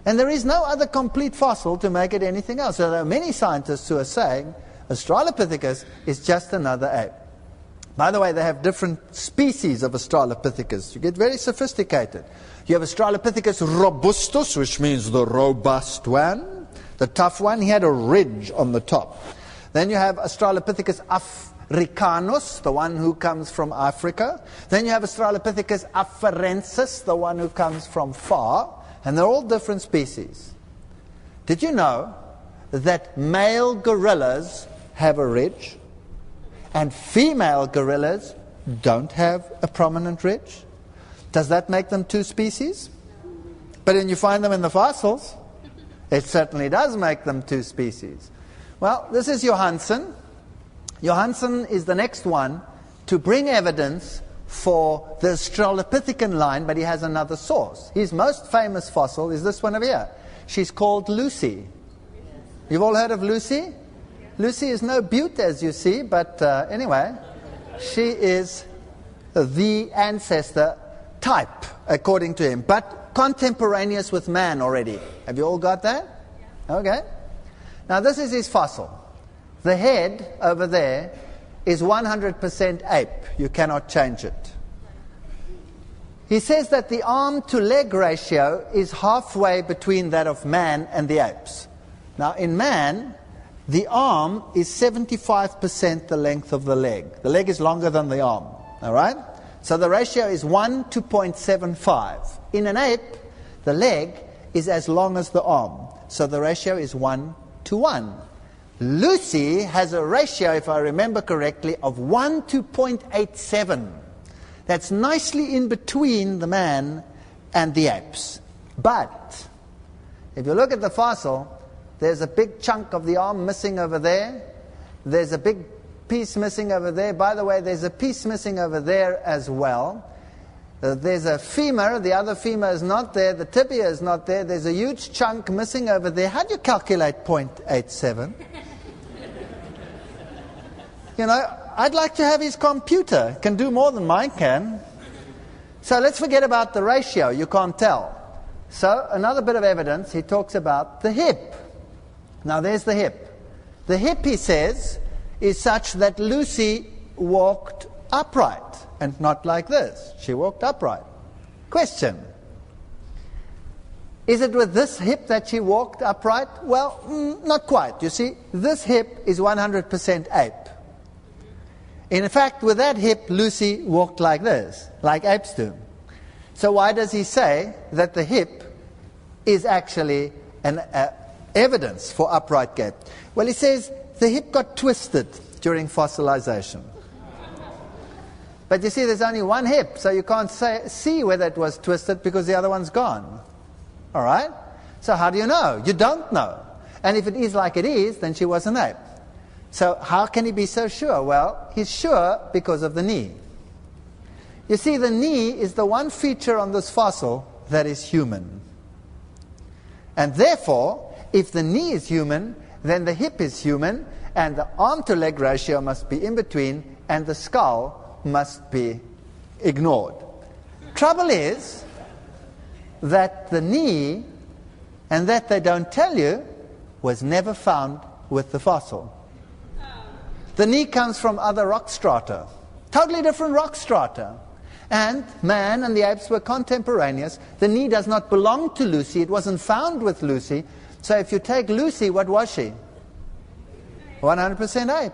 And there is no other complete fossil to make it anything else. So there are many scientists who are saying Australopithecus is just another ape. By the way, they have different species of Australopithecus. You get very sophisticated. You have Australopithecus robustus, which means the robust one, the tough one. He had a ridge on the top. Then you have Australopithecus africanus, the one who comes from Africa. Then you have Australopithecus afarensis, the one who comes from far. And they're all different species. Did you know that male gorillas have a ridge and female gorillas don't have a prominent ridge? Does that make them two species? But when you find them in the fossils, it certainly does make them two species. Well, this is Johansen. Johansen is the next one to bring evidence for the Australopithecine line, but he has another source. His most famous fossil is this one over here. She's called Lucy. You've all heard of Lucy? Lucy is no beaut, as you see, but anyway, she is the ancestor type, according to him, but contemporaneous with man already. Have you all got that? Okay. Now this is his fossil. The head over there is 100% ape. You cannot change it. He says that the arm to leg ratio is halfway between that of man and the apes. Now in man, the arm is 75% the length of the leg. The leg is longer than the arm. All right? So the ratio is 1 to 0.75. In an ape, the leg is as long as the arm. So the ratio is 1 to 1. Lucy has a ratio, if I remember correctly, of 1 to 0.87. that's nicely in between the man and the apes. But if you look at the fossil, there's a big chunk of the arm missing over there. There's a big piece missing over there. By the way, there's a piece missing over there as well. There's a femur. The other femur is not there. The tibia is not there. There's a huge chunk missing over there. How do you calculate 0.87? You know, I'd like to have his computer. It can do more than mine can. So let's forget about the ratio. You can't tell. So another bit of evidence, he talks about the hip. Now there's the hip. The hip, he says, is such that Lucy walked upright and not like this. She walked upright. Question. Is it with this hip that she walked upright? Well, not quite. You see, this hip is 100% ape. In fact, with that hip, Lucy walked like this, like apes do. So why does he say that the hip is actually an evidence for upright gait? Well, he says the hip got twisted during fossilization. But you see, there's only one hip, so you can't see whether it was twisted because the other one's gone. All right? So how do you know? You don't know. And if it is like it is, then she was an ape. So how can he be so sure? Well, he's sure because of the knee. You see, the knee is the one feature on this fossil that is human. And therefore, if the knee is human, then the hip is human, and the arm-to-leg ratio must be in between, and the skull must be ignored. Trouble is that the knee, and that they don't tell you, was never found with the fossil. The knee comes from other rock strata, totally different rock strata. And man and the apes were contemporaneous. The knee does not belong to Lucy. It wasn't found with Lucy. So if you take Lucy, what was she? 100% ape.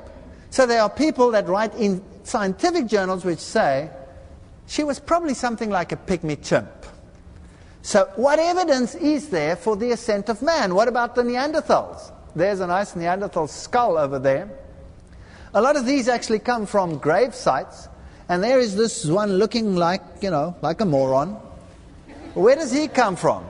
So there are people that write in scientific journals which say she was probably something like a pygmy chimp. So what evidence is there for the ascent of man? What about the Neanderthals? There's a nice Neanderthal skull over there. A lot of these actually come from grave sites. And there is this one looking like, like a moron. Where does he come from?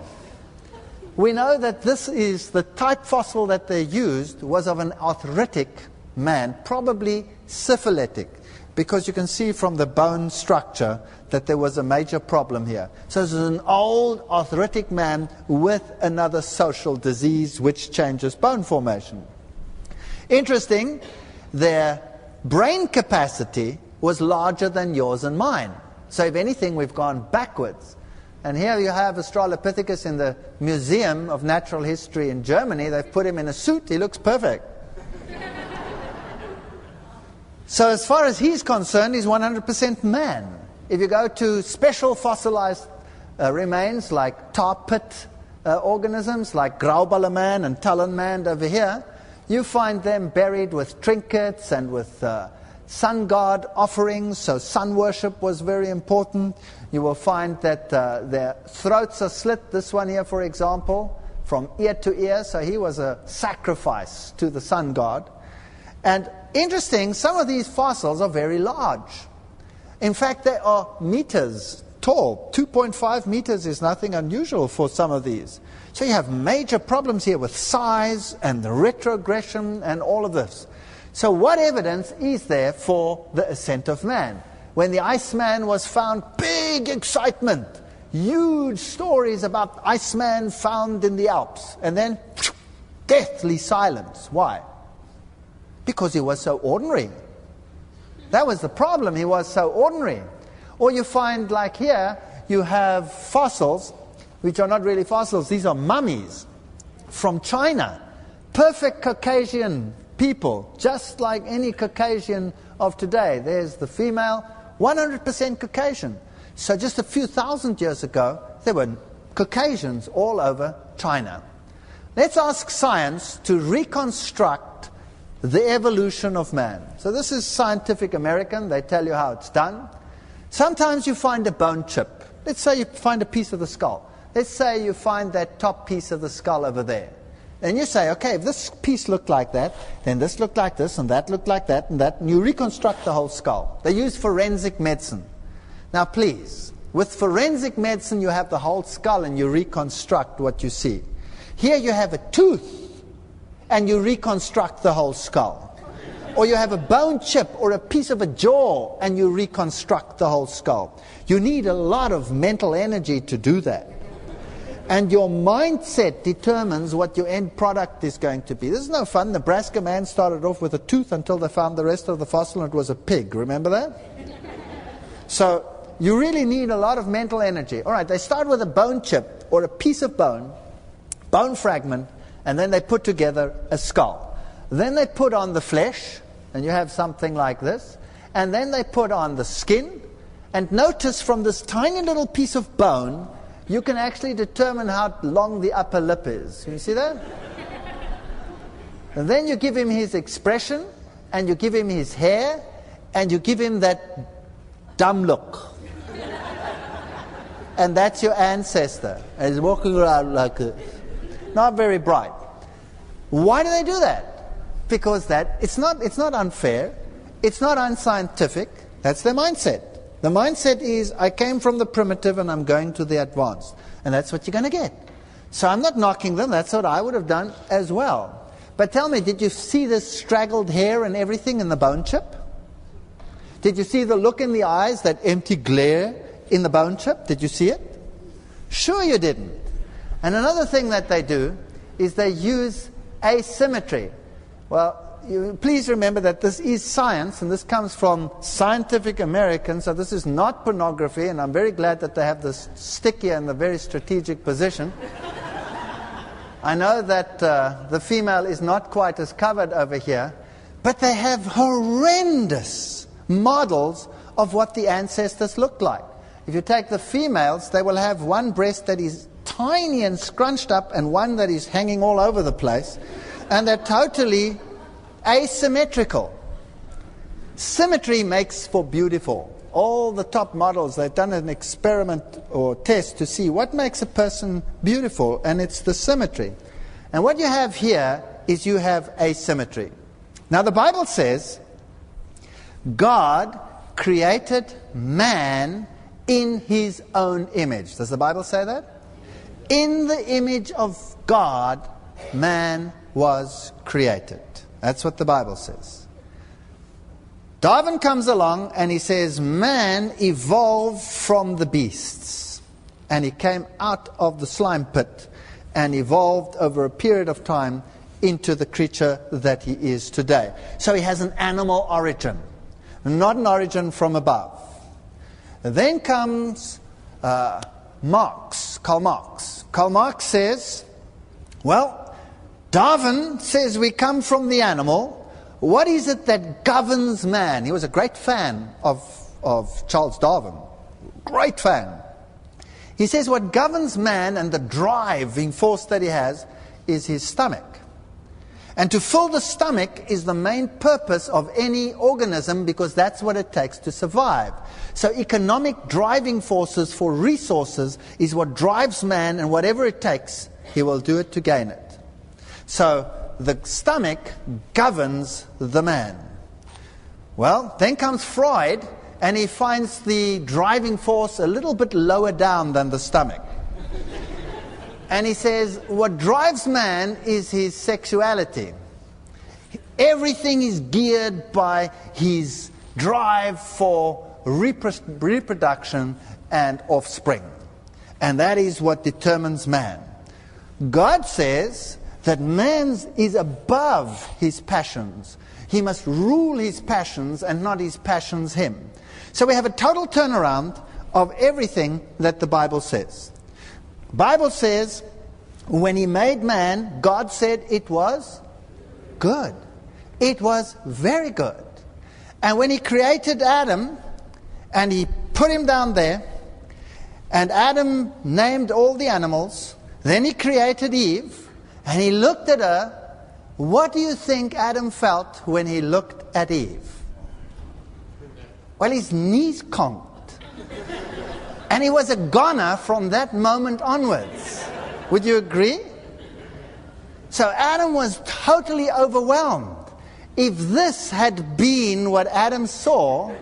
We know that this is the type fossil that they used was of an arthritic man, probably syphilitic, because you can see from the bone structure that there was a major problem here. So this is an old arthritic man with another social disease which changes bone formation. Interesting, their brain capacity was larger than yours and mine. So if anything, we've gone backwards. And here you have Australopithecus in the Museum of Natural History in Germany. They've put him in a suit. He looks perfect. So as far as he's concerned, he's 100% man. If you go to special fossilized remains like tar pit organisms like Grauballerman and Talonman over here, you find them buried with trinkets and with sun god offerings, so sun worship was very important. You will find that their throats are slit. This one here, for example, from ear to ear, so he was a sacrifice to the sun god. And interesting, some of these fossils are very large. In fact, they are meters tall. 2.5 meters is nothing unusual for some of these. So you have major problems here with size and the retrogression and all of this. So what evidence is there for the ascent of man? When the Iceman was found, big excitement. Huge stories about Iceman found in the Alps. And then, deathly silence. Why? Because he was so ordinary. That was the problem. He was so ordinary. Or you find, like here, you have fossils, which are not really fossils. These are mummies from China. Perfect Caucasian people, just like any Caucasian of today. There's the female, 100% Caucasian. So just a few thousand years ago, there were Caucasians all over China. Let's ask science to reconstruct the evolution of man. So this is Scientific American. They tell you how it's done. Sometimes you find a bone chip. Let's say you find a piece of the skull. Let's say you find that top piece of the skull over there. And you say, okay, if this piece looked like that, then this looked like this, and that looked like that, and that, and you reconstruct the whole skull. They use forensic medicine. Now please, with forensic medicine you have the whole skull and you reconstruct what you see. Here you have a tooth and you reconstruct the whole skull. Or you have a bone chip or a piece of a jaw and you reconstruct the whole skull. You need a lot of mental energy to do that. And your mindset determines what your end product is going to be. This is no fun. Nebraska man started off with a tooth until they found the rest of the fossil and it was a pig. Remember that? So you really need a lot of mental energy. All right, they start with a bone chip or a piece of bone fragment, and then they put together a skull. Then they put on the flesh, and you have something like this. And then they put on the skin. And notice from this tiny little piece of bone, you can actually determine how long the upper lip is. Can you see that? And then you give him his expression, and you give him his hair, and you give him that dumb look. And that's your ancestor. And he's walking around like this. Not very bright. Why do they do that? Because it's not unfair, it's not unscientific, that's their mindset. The mindset is, I came from the primitive and I'm going to the advanced. And that's what you're going to get. So I'm not knocking them, that's what I would have done as well. But tell me, did you see this straggled hair and everything in the bone chip? Did you see the look in the eyes, that empty glare in the bone chip? Did you see it? Sure you didn't. And another thing that they do is they use asymmetry. Well, please remember that this is science, and this comes from Scientific American, so this is not pornography, and I'm very glad that they have this stick here in the very strategic position. I know that the female is not quite as covered over here, but they have horrendous models of what the ancestors looked like. If you take the females, they will have one breast that is tiny and scrunched up and one that is hanging all over the place. And they're totally asymmetrical. Symmetry makes for beautiful. All the top models, they've done an experiment or test to see what makes a person beautiful, and it's the symmetry. And what you have here is you have asymmetry. Now the Bible says God created man in his own image. Does the Bible say that? In the image of God, man was created. That's what the Bible says. Darwin comes along and he says man evolved from the beasts, and he came out of the slime pit and evolved over a period of time into the creature that he is today. So he has an animal origin, not an origin from above. Then comes Karl Marx. Karl Marx says, well, Darwin says we come from the animal. What is it that governs man? He was a great fan of Charles Darwin. Great fan. He says what governs man and the driving force that he has is his stomach. And to fill the stomach is the main purpose of any organism, because that's what it takes to survive. So economic driving forces for resources is what drives man, and whatever it takes, he will do it to gain it. So the stomach governs the man. Well, then comes Freud, and he finds the driving force a little bit lower down than the stomach. And he says what drives man is his sexuality. Everything is geared by his drive for reproduction and offspring. And that is what determines man. God says that man is above his passions. He must rule his passions and not his passions him. So we have a total turnaround of everything that the Bible says. The Bible says when he made man, God said it was good. It was very good. And when he created Adam and he put him down there, and Adam named all the animals, then he created Eve, and he looked at her. What do you think Adam felt when he looked at Eve? Well, his knees conked. And he was a goner from that moment onwards. Would you agree? So Adam was totally overwhelmed. If this had been what Adam saw,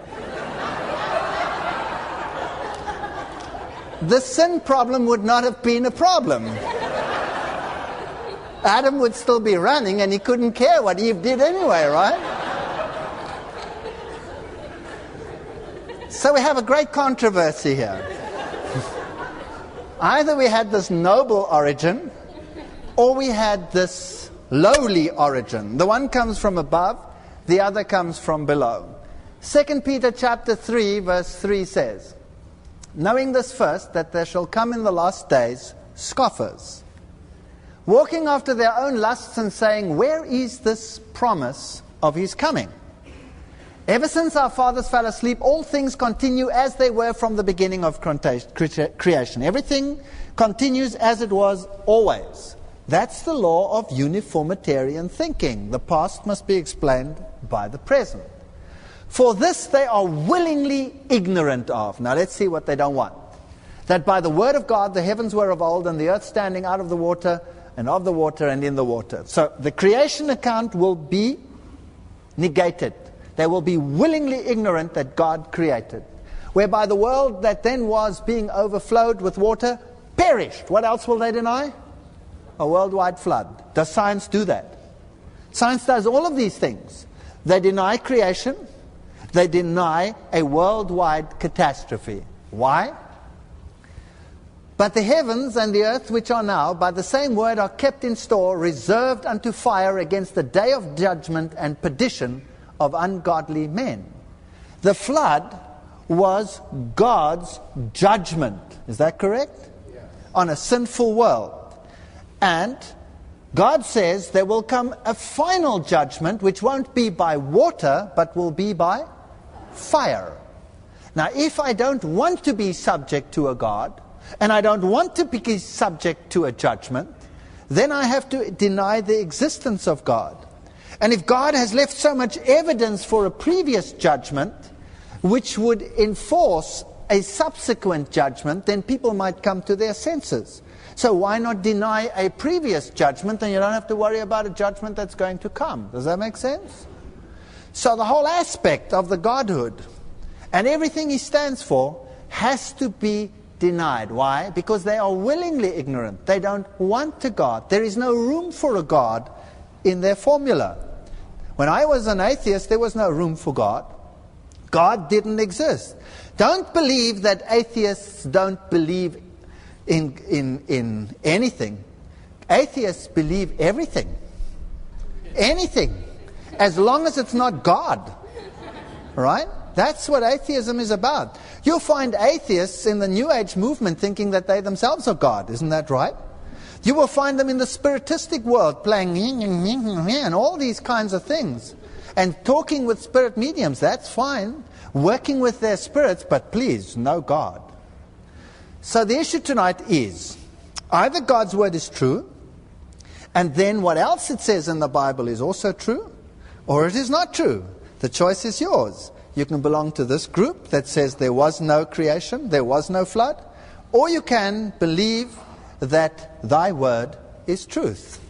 the sin problem would not have been a problem. Adam would still be running and he couldn't care what Eve did anyway, right? So we have a great controversy here. Either we had this noble origin, or we had this lowly origin. The one comes from above, the other comes from below. 2 Peter chapter 3 verse 3 says, knowing this first, that there shall come in the last days scoffers, walking after their own lusts and saying, where is this promise of his coming? Ever since our fathers fell asleep, all things continue as they were from the beginning of creation. Everything continues as it was always. That's the law of uniformitarian thinking. The past must be explained by the present. For this they are willingly ignorant of. Now let's see what they don't want. That by the word of God the heavens were of old, and the earth standing out of the water, and of the water, and in the water. So the creation account will be negated. They will be willingly ignorant that God created. Whereby the world that then was being overflowed with water perished. What else will they deny? A worldwide flood. Does science do that? Science does all of these things. They deny creation. They deny a worldwide catastrophe. Why? But the heavens and the earth which are now, by the same word, are kept in store, reserved unto fire against the day of judgment and perdition of ungodly men. The flood was God's judgment. Is that correct? Yes. On a sinful world. And God says there will come a final judgment which won't be by water, but will be by fire. Now, if I don't want to be subject to a God, and I don't want to be subject to a judgment, then I have to deny the existence of God. And if God has left so much evidence for a previous judgment, which would enforce a subsequent judgment, then people might come to their senses. So why not deny a previous judgment, and you don't have to worry about a judgment that's going to come? Does that make sense? So the whole aspect of the Godhood and everything he stands for has to be denied. Why? Because they are willingly ignorant. They don't want a God. There is no room for a God in their formula. When I was an atheist, there was no room for God. God didn't exist. Don't believe that atheists don't believe in anything. Atheists believe everything. Anything. As long as it's not God. Right? That's what atheism is about. You'll find atheists in the New Age movement thinking that they themselves are God. Isn't that right? You will find them in the spiritistic world playing and all these kinds of things. And talking with spirit mediums, that's fine. Working with their spirits, but please, no God. So the issue tonight is, either God's word is true, and then what else it says in the Bible is also true, or it is not true. The choice is yours. You can belong to this group that says there was no creation, there was no flood, or you can believe that thy word is truth.